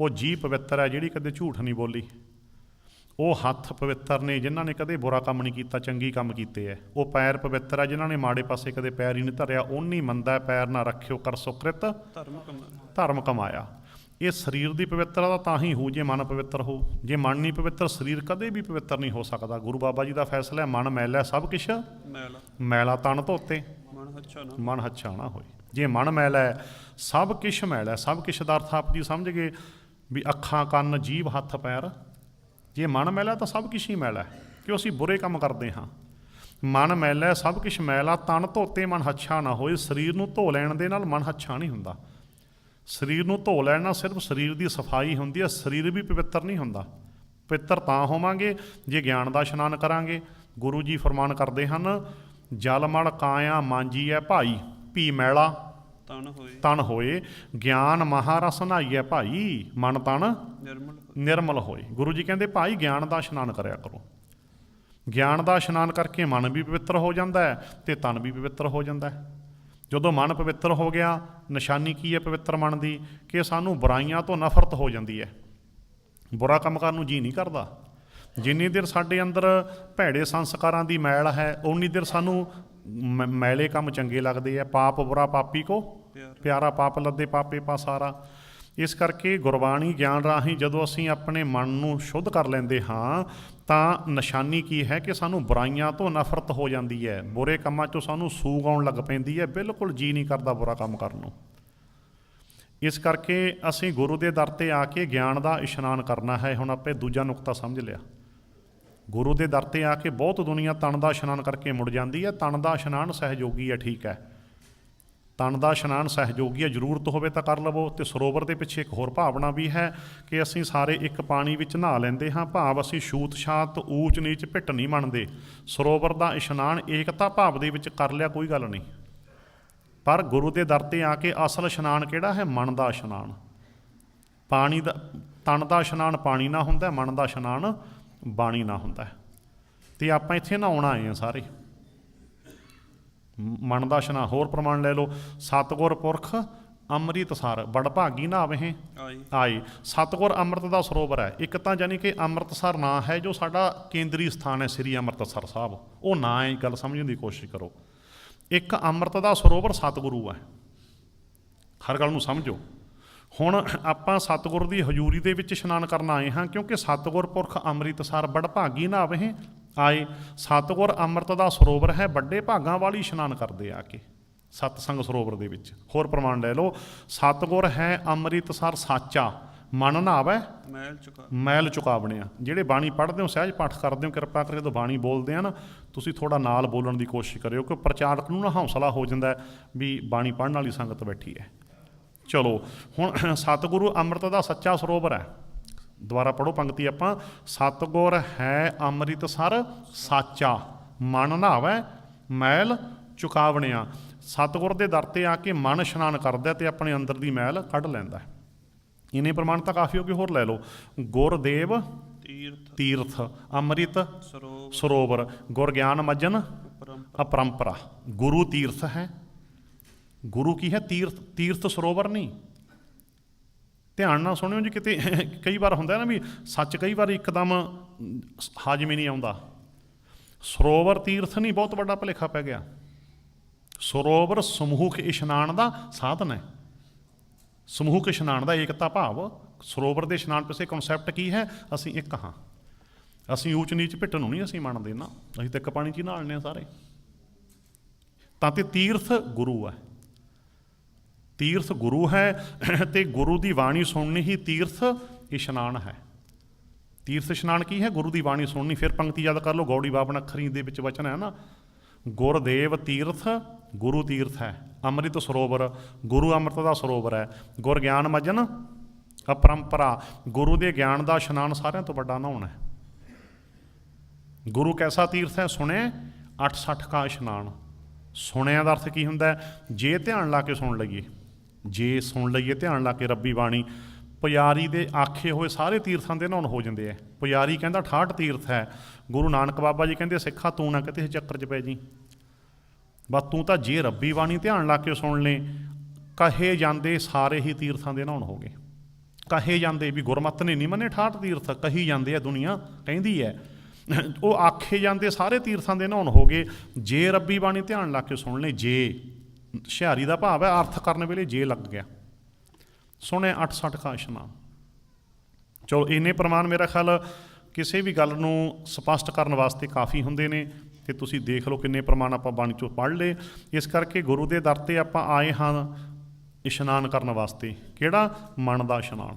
ਉਹ ਜੀਭ ਪਵਿੱਤਰ ਹੈ ਜਿਹੜੀ ਕਦੇ ਝੂਠ ਨਹੀਂ ਬੋਲੀ। ਉਹ ਹੱਥ ਪਵਿੱਤਰ ਨੇ ਜਿਨ੍ਹਾਂ ਨੇ ਕਦੇ ਬੁਰਾ ਕੰਮ ਨਹੀਂ ਕੀਤਾ, ਚੰਗੀ ਕੰਮ ਕੀਤੇ ਹੈ। ਉਹ ਪੈਰ ਪਵਿੱਤਰ ਹੈ ਜਿਨ੍ਹਾਂ ਨੇ ਮਾੜੇ ਪਾਸੇ ਕਦੇ ਪੈਰ ਹੀ ਨਹੀਂ ਧਰਿਆ। ਉਹਨੀ ਮੰਦਾ ਪੈਰ ਨਾ ਰੱਖਿਓ ਕਰ ਸੁਕ੍ਰਿਤ ਧਰਮ ਕਮਾਇਆ। ਇਹ ਸਰੀਰ ਦੀ ਪਵਿੱਤਰਤਾ ਤਾਂ ਹੀ ਹੋਊ ਜੇ ਮਨ ਪਵਿੱਤਰ ਹੋ। ਜੇ ਮਨ ਨਹੀਂ ਪਵਿੱਤਰ, ਸਰੀਰ ਕਦੇ ਵੀ ਪਵਿੱਤਰ ਨਹੀਂ ਹੋ ਸਕਦਾ। ਗੁਰੂ ਬਾਬਾ ਜੀ ਦਾ ਫੈਸਲਾ ਹੈ, ਮਨ ਮੈਲਾ ਸਭ ਕੁਛ ਮੈਲਾ, ਤਨ ਧੋਤੇ ਮਨ ਹੱਛਾ ਨਾ ਹੋਏ। ਜੇ ਮਨ ਮੈਲਾ ਹੈ ਸਭ ਕੁਛ ਮੈਲਾ। ਸਭ ਕੁਛ ਦਾ ਅਰਥ ਆਪ ਜੀ ਸਮਝ ਗਏ ਵੀ ਅੱਖਾਂ, ਕੰਨ, ਜੀਭ, ਹੱਥ, ਪੈਰ। ਜੇ ਮਨ ਮੈਲਾ ਤਾਂ ਸਭ ਕੁਛ ਹੀ ਮੈਲਾ ਹੈ, ਕਿਉਂ ਅਸੀਂ ਬੁਰੇ ਕੰਮ ਕਰਦੇ ਹਾਂ। ਮਨ ਮੈਲਾ, ਸਭ ਕੁਛ ਮੈਲਾ, ਤਨ ਧੋਤੇ ਮਨ ਹੱਛਾ ਨਾ ਹੋਏ। ਸਰੀਰ ਨੂੰ ਧੋ ਲੈਣ ਦੇ ਨਾਲ ਮਨ ਹੱਛਾ ਨਹੀਂ ਹੁੰਦਾ। ਸਰੀਰ ਨੂੰ ਧੋ ਲੈਣ ਨਾਲ ਸਿਰਫ ਸਰੀਰ ਦੀ ਸਫਾਈ ਹੁੰਦੀ ਹੈ, ਸਰੀਰ ਵੀ ਪਵਿੱਤਰ ਨਹੀਂ ਹੁੰਦਾ। ਪਵਿੱਤਰ ਤਾਂ ਹੋਵਾਂਗੇ ਜੇ ਗਿਆਨ ਦਾ ਇਸ਼ਨਾਨ ਕਰਾਂਗੇ। ਗੁਰੂ ਜੀ ਫਰਮਾਨ ਕਰਦੇ ਹਨ, ਜਲ ਮਲ ਕਾਇਆ ਮਾਂਜੀਐ ਭਾਈ, ਭੀ ਮੈਲਾ ਤਨ ਹੋਏ, ਗਿਆਨ ਮਹਾਰਸ ਨਹਾਈਐ ਭਾਈ, ਮਨ ਤਨ ਨਿਰਮਲ ਹੋਏ। ਗੁਰੂ ਜੀ ਕਹਿੰਦੇ ਭਾਈ ਗਿਆਨ ਦਾ ਇਸ਼ਨਾਨ ਕਰਿਆ ਕਰੋ। ਗਿਆਨ ਦਾ ਇਸ਼ਨਾਨ ਕਰਕੇ ਮਨ ਵੀ ਪਵਿੱਤਰ ਹੋ ਜਾਂਦਾ ਹੈ ਅਤੇ ਤਨ ਵੀ ਪਵਿੱਤਰ ਹੋ ਜਾਂਦਾ ਹੈ। ਜਦੋਂ ਮਨ ਪਵਿੱਤਰ ਹੋ ਗਿਆ, ਨਿਸ਼ਾਨੀ ਕੀ ਹੈ ਪਵਿੱਤਰ ਮਨ ਦੀ? ਕਿ ਸਾਨੂੰ ਬੁਰਾਈਆਂ ਤੋਂ ਨਫ਼ਰਤ ਹੋ ਜਾਂਦੀ ਹੈ। ਬੁਰਾ ਕੰਮ ਕਰਨ ਨੂੰ ਜੀ ਨਹੀਂ ਕਰਦਾ। ਜਿੰਨੀ ਦੇਰ ਸਾਡੇ ਅੰਦਰ ਭੈੜੇ ਸੰਸਕਾਰਾਂ ਦੀ ਮੈਲ ਹੈ, ਉਨੀ ਦੇਰ ਸਾਨੂੰ ਮੈਲੇ ਕੰਮ ਚੰਗੇ ਲੱਗਦੇ ਆ। ਪਾਪ ਬੁਰਾ ਪਾਪੀ ਕੋ ਪਿਆਰਾ, ਪਾਪ ਲੱਦੇ ਪਾਪੇ ਪਾਸਾਰਾ। ਇਸ ਕਰਕੇ ਗੁਰਬਾਣੀ ਗਿਆਨ ਰਾਹੀਂ ਜਦੋਂ ਅਸੀਂ ਆਪਣੇ ਮਨ ਨੂੰ ਸ਼ੁੱਧ ਕਰ ਲੈਂਦੇ ਹਾਂ ਤਾਂ ਨਿਸ਼ਾਨੀ ਕੀ ਹੈ ਕਿ ਸਾਨੂੰ ਬੁਰਾਈਆਂ ਤੋਂ ਨਫ਼ਰਤ ਹੋ ਜਾਂਦੀ ਹੈ। ਬੁਰੇ ਕੰਮਾਂ 'ਚੋਂ ਸਾਨੂੰ ਸੂਗ ਆਉਣ ਲੱਗ ਪੈਂਦੀ ਹੈ, ਬਿਲਕੁਲ ਜੀ ਨਹੀਂ ਕਰਦਾ ਬੁਰਾ ਕੰਮ ਕਰਨ ਨੂੰ। ਇਸ ਕਰਕੇ ਅਸੀਂ ਗੁਰੂ ਦੇ ਦਰ 'ਤੇ ਆ ਕੇ ਗਿਆਨ ਦਾ ਇਸ਼ਨਾਨ ਕਰਨਾ ਹੈ। ਹੁਣ ਆਪੇ ਦੂਜਾ ਨੁਕਤਾ ਸਮਝ ਲਿਆ। ਗੁਰੂ ਦੇ ਦਰ 'ਤੇ ਆ ਕੇ ਬਹੁਤ ਦੁਨੀਆ ਤਨ ਦਾ ਇਸ਼ਨਾਨ ਕਰਕੇ ਮੁੜ ਜਾਂਦੀ ਹੈ। ਤਨ ਦਾ ਇਸ਼ਨਾਨ ਸਹਿਯੋਗੀ ਹੈ, ਠੀਕ ਹੈ। ਤਨ ਦਾ ਇਸ਼ਨਾਨ ਸਹਿਯੋਗੀ ਹੈ, ਜ਼ਰੂਰਤ ਹੋਵੇ ਤਾਂ ਕਰ ਲਵੋ। ਅਤੇ ਸਰੋਵਰ ਦੇ ਪਿੱਛੇ ਇੱਕ ਹੋਰ ਭਾਵਨਾ ਵੀ ਹੈ ਕਿ ਅਸੀਂ ਸਾਰੇ ਇੱਕ ਪਾਣੀ ਵਿੱਚ ਨਹਾ ਲੈਂਦੇ ਹਾਂ। ਭਾਵ ਅਸੀਂ ਛੂਤ ਛਾਤ, ਊਚ ਨੀਚ, ਭਿੱਟ ਨਹੀਂ ਮੰਨਦੇ। ਸਰੋਵਰ ਦਾ ਇਸ਼ਨਾਨ ਏਕਤਾ ਭਾਵ ਦੇ ਵਿੱਚ ਕਰ ਲਿਆ, ਕੋਈ ਗੱਲ ਨਹੀਂ। ਪਰ ਗੁਰੂ ਦੇ ਦਰ 'ਤੇ ਆ ਕੇ ਅਸਲ ਇਸ਼ਨਾਨ ਕਿਹੜਾ ਹੈ? ਮਨ ਦਾ ਇਸ਼ਨਾਨ। ਪਾਣੀ ਦਾ, ਤਨ ਦਾ ਇਸ਼ਨਾਨ ਪਾਣੀ ਨਾਲ ਹੁੰਦਾ, ਮਨ ਦਾ ਇਸ਼ਨਾਨ ਬਾਣੀ ਨਾਲ ਹੁੰਦਾ। ਅਤੇ ਆਪਾਂ ਇੱਥੇ ਨਹਾਉਣ ਆਏ ਹਾਂ ਸਾਰੇ। ਮਨ ਦਾ ਇਸ਼ਨਾਨ ਹੋਰ ਪ੍ਰਮਾਣ ਲੈ ਲਓ। ਸਤਿਗੁਰ ਪੁਰਖ ਅੰਮ੍ਰਿਤਸਰ ਬੜ ਭਾਗੀ ਨਹਾਵਹਿ ਆਏ। ਸਤਿਗੁਰ ਅੰਮ੍ਰਿਤ ਦਾ ਸਰੋਵਰ ਹੈ। ਇੱਕ ਤਾਂ ਯਾਨੀ ਕਿ ਅੰਮ੍ਰਿਤਸਰ ਨਾਂ ਹੈ ਜੋ ਸਾਡਾ ਕੇਂਦਰੀ ਸਥਾਨ ਹੈ, ਸ੍ਰੀ ਅੰਮ੍ਰਿਤਸਰ ਸਾਹਿਬ, ਉਹ ਨਾਂ ਹੈ। ਗੱਲ ਸਮਝਣ ਦੀ ਕੋਸ਼ਿਸ਼ ਕਰੋ। ਇੱਕ ਅੰਮ੍ਰਿਤ ਦਾ ਸਰੋਵਰ ਸਤਿਗੁਰੂ ਹੈ। ਹਰ ਗੱਲ ਨੂੰ ਸਮਝੋ। ਹੁਣ ਆਪਾਂ ਸਤਿਗੁਰ ਦੀ ਹਜ਼ੂਰੀ ਦੇ ਵਿੱਚ ਇਸ਼ਨਾਨ ਕਰਨ ਆਏ ਹਾਂ, ਕਿਉਂਕਿ ਸਤਿਗੁਰ ਪੁਰਖ ਅੰਮ੍ਰਿਤਸਰ ਬੜ ਭਾਗੀ ਨਹਾਵਹਿ ਆਏ। ਸਤਿਗੁਰ ਅੰਮ੍ਰਿਤ ਦਾ ਸਰੋਵਰ ਹੈ, ਵੱਡੇ ਭਾਗਾਂ ਵਾਲੀ ਇਸ਼ਨਾਨ ਕਰਦੇ ਆ ਕੇ ਸਤਸੰਗ ਸਰੋਵਰ ਦੇ ਵਿੱਚ। ਹੋਰ ਪ੍ਰਮਾਣ ਲੈ ਲਓ। ਸਤਿਗੁਰ ਹੈ ਅੰਮ੍ਰਿਤਸਰ ਸਾਚਾ, ਮਨ ਨਹਾਵੈ ਮੈਲ ਚੁਕਾਵਣਿਆ। ਜਿਹੜੇ ਬਾਣੀ ਪੜ੍ਹਦੇ ਹੋ, ਸਹਿਜ ਪਾਠ ਕਰਦੇ ਹੋ, ਕਿਰਪਾ ਕਰਕੇ ਜਦੋਂ ਬਾਣੀ ਬੋਲਦੇ ਆ ਨਾ, ਤੁਸੀਂ ਥੋੜ੍ਹਾ ਨਾਲ ਬੋਲਣ ਦੀ ਕੋਸ਼ਿਸ਼ ਕਰਿਓ, ਕਿ ਪ੍ਰਚਾਰਕ ਨੂੰ ਨਾ ਹੌਸਲਾ ਹੋ ਜਾਂਦਾ ਵੀ ਬਾਣੀ ਪੜ੍ਹਨ ਵਾਲੀ ਸੰਗਤ ਬੈਠੀ ਹੈ। ਚਲੋ ਹੁਣ ਸਤਿਗੁਰੂ ਅੰਮ੍ਰਿਤ ਦਾ ਸੱਚਾ ਸਰੋਵਰ ਹੈ। ਦੁਬਾਰਾ ਪੜ੍ਹੋ ਪੰਕਤੀ ਆਪਾਂ। ਸਤਿਗੁਰ ਹੈ ਅੰਮ੍ਰਿਤਸਰ ਸਾਚਾ, ਮਨ ਨਹਾਵੈ ਮੈਲ ਚੁਕਾਵਣਿਆ। ਸਤਿਗੁਰ ਦੇ ਦਰ 'ਤੇ ਆ ਕੇ ਮਨ ਇਸ਼ਨਾਨ ਕਰਦਾ ਅਤੇ ਆਪਣੇ ਅੰਦਰ ਦੀ ਮੈਲ ਕੱਢ ਲੈਂਦਾ। ਇੰਨੇ ਪ੍ਰਮਾਣ ਤਾਂ ਕਾਫੀ ਹੋ ਗਏ। ਹੋਰ ਲੈ ਲਓ। ਗੁਰਦੇਵ ਤੀਰਥ ਅੰਮ੍ਰਿਤ ਸਰੋਵਰ, ਗੁਰ ਗਿਆਨ ਮੱਜਨ ਅਪਰੰਪਰਾ। ਗੁਰੂ ਤੀਰਥ ਹੈ। ਗੁਰੂ ਕੀ ਹੈ? ਤੀਰਥ। ਤੀਰਥ ਸਰੋਵਰ ਨਹੀਂ। ਧਿਆਨ ਨਾਲ ਸੁਣਿਓ ਜੀ, ਕਿਤੇ ਕਈ ਵਾਰ ਹੁੰਦਾ ਨਾ ਵੀ ਸੱਚ ਕਈ ਵਾਰ ਇੱਕਦਮ ਹਾਜ਼ਮ ਹੀ ਨਹੀਂ ਆਉਂਦਾ। ਸਰੋਵਰ ਤੀਰਥ ਨਹੀਂ, ਬਹੁਤ ਵੱਡਾ ਭੁਲੇਖਾ ਪੈ ਗਿਆ। ਸਰੋਵਰ ਸਮੂਹਕ ਇਸ਼ਨਾਨ ਦਾ ਸਾਧਨ ਹੈ। ਸਮੂਹਕ ਇਸ਼ਨਾਨ ਦਾ ਏਕਤਾ ਭਾਵ। ਸਰੋਵਰ ਦੇ ਇਸ਼ਨਾਨ ਪਿੱਛੇ ਕਨਸੈਪਟ ਕੀ ਹੈ? ਅਸੀਂ ਇੱਕ ਹਾਂ। ਅਸੀਂ ਊਚ ਨੀਚ ਭਿੱਟ ਨੂੰ ਨਹੀਂ ਅਸੀਂ ਮੰਨਦੇ ਨਾ, ਅਸੀਂ ਤਾਂ ਇੱਕ ਪਾਣੀ 'ਚ ਹੀ ਨਹਾ ਲੈਂਦੇ ਹਾਂ ਸਾਰੇ। ਤਾਂ ਤੇ ਤੀਰਥ ਗੁਰੂ ਹੈ। ਤੀਰਥ ਗੁਰੂ ਹੈ ਅਤੇ ਗੁਰੂ ਦੀ ਬਾਣੀ ਸੁਣਨੀ ਹੀ ਤੀਰਥ ਇਸ਼ਨਾਨ ਹੈ। ਤੀਰਥ ਇਸ਼ਨਾਨ ਕੀ ਹੈ? ਗੁਰੂ ਦੀ ਬਾਣੀ ਸੁਣਨੀ। ਫਿਰ ਪੰਕਤੀ ਯਾਦ ਕਰ ਲਓ। ਗੌੜੀ ਬਾਵਨ ਅੱਖਰੀ ਦੇ ਵਿੱਚ ਵਚਨ ਹੈ ਨਾ, ਗੁਰਦੇਵ ਤੀਰਥ ਗੁਰੂ ਤੀਰਥ ਹੈ। ਅੰਮ੍ਰਿਤ ਸਰੋਵਰ, ਗੁਰੂ ਅੰਮ੍ਰਿਤ ਦਾ ਸਰੋਵਰ ਹੈ। ਗੁਰ ਗਿਆਨ ਮੱਜਨ ਅਪਰੰਪਰਾ, ਗੁਰੂ ਦੇ ਗਿਆਨ ਦਾ ਇਸ਼ਨਾਨ ਸਾਰਿਆਂ ਤੋਂ ਵੱਡਾ ਨਹਾਉਣਾ ਹੈ। ਗੁਰੂ ਕੈਸਾ ਤੀਰਥ ਹੈ? ਸੁਣਿਆ 68 ਕਾ ਇਸ਼ਨਾਨ। ਸੁਣਿਆ ਦਾ ਅਰਥ ਕੀ ਹੁੰਦਾ? ਜੇ ਧਿਆਨ ਲਾ ਕੇ ਸੁਣ ਲਈਏ, ਜੇ ਸੁਣ ਲਈਏ ਧਿਆਨ ਲਾ ਕੇ ਰੱਬੀ ਬਾਣੀ। ਪੁਜਾਰੀ ਦੇ ਆਖੇ ਹੋਏ ਸਾਰੇ ਤੀਰਥਾਂ ਦੇ ਨਹਾਉਣ ਹੋ ਜਾਂਦੇ ਹੈ। ਪੁਜਾਰੀ ਕਹਿੰਦਾ 68 ਤੀਰਥ ਹੈ। ਗੁਰੂ ਨਾਨਕ ਬਾਬਾ ਜੀ ਕਹਿੰਦੇ ਸਿੱਖਾ ਤੂੰ ਨਾ ਕਿਤੇ ਚੱਕਰ 'ਚ ਪੈ ਜੀ, ਬਸ ਤੂੰ ਤਾਂ ਜੇ ਰੱਬੀ ਬਾਣੀ ਧਿਆਨ ਲਾ ਕੇ ਸੁਣ ਲੈ, ਕਹੇ ਜਾਂਦੇ ਸਾਰੇ ਹੀ ਤੀਰਥਾਂ ਦੇ ਨਹਾਉਣ ਹੋ ਗਏ। ਕਹੇ ਜਾਂਦੇ ਵੀ ਗੁਰਮਤਿ ਨੇ ਨਹੀਂ ਮੰਨੇ 68 ਤੀਰਥ, ਕਹੀ ਜਾਂਦੇ ਆ, ਦੁਨੀਆ ਕਹਿੰਦੀ ਹੈ। ਉਹ ਆਖੇ ਜਾਂਦੇ ਸਾਰੇ ਤੀਰਥਾਂ ਦੇ ਨਹਾਉਣ ਹੋ ਗਏ। ਜੇ ਰੱਬੀ ਬਾਣੀ ਧਿਆਨ ਲਾ ਕੇ ਸੁਣ ਲੈ, ਜੇ ਹੁਸ਼ਿਆਰੀ ਦਾ ਭਾਵ ਹੈ ਅਰਥ ਕਰਨ ਵੇਲੇ ਜੇ ਲੱਗ ਗਿਆ, ਸੁਣੇ 68 ਕਾ ਇਸ਼ਨਾਨ। ਚਲੋ ਇੰਨੇ ਪ੍ਰਮਾਣ ਮੇਰਾ ਖਿਆਲ ਕਿਸੇ ਵੀ ਗੱਲ ਨੂੰ ਸਪਸ਼ਟ ਕਰਨ ਵਾਸਤੇ ਕਾਫੀ ਹੁੰਦੇ ਨੇ, ਤੇ ਤੁਸੀਂ ਦੇਖ ਲਓ ਕਿੰਨੇ ਪ੍ਰਮਾਣ ਆਪਾਂ ਬਾਣੀ 'ਚੋਂ ਪੜ੍ਹ ਲਏ। ਇਸ ਕਰਕੇ ਗੁਰੂ ਦੇ ਦਰ 'ਤੇ ਆਪਾਂ ਆਏ ਹਾਂ ਇਸ਼ਨਾਨ ਕਰਨ ਵਾਸਤੇ। ਕਿਹੜਾ? ਮਨ ਦਾ ਇਸ਼ਨਾਨ।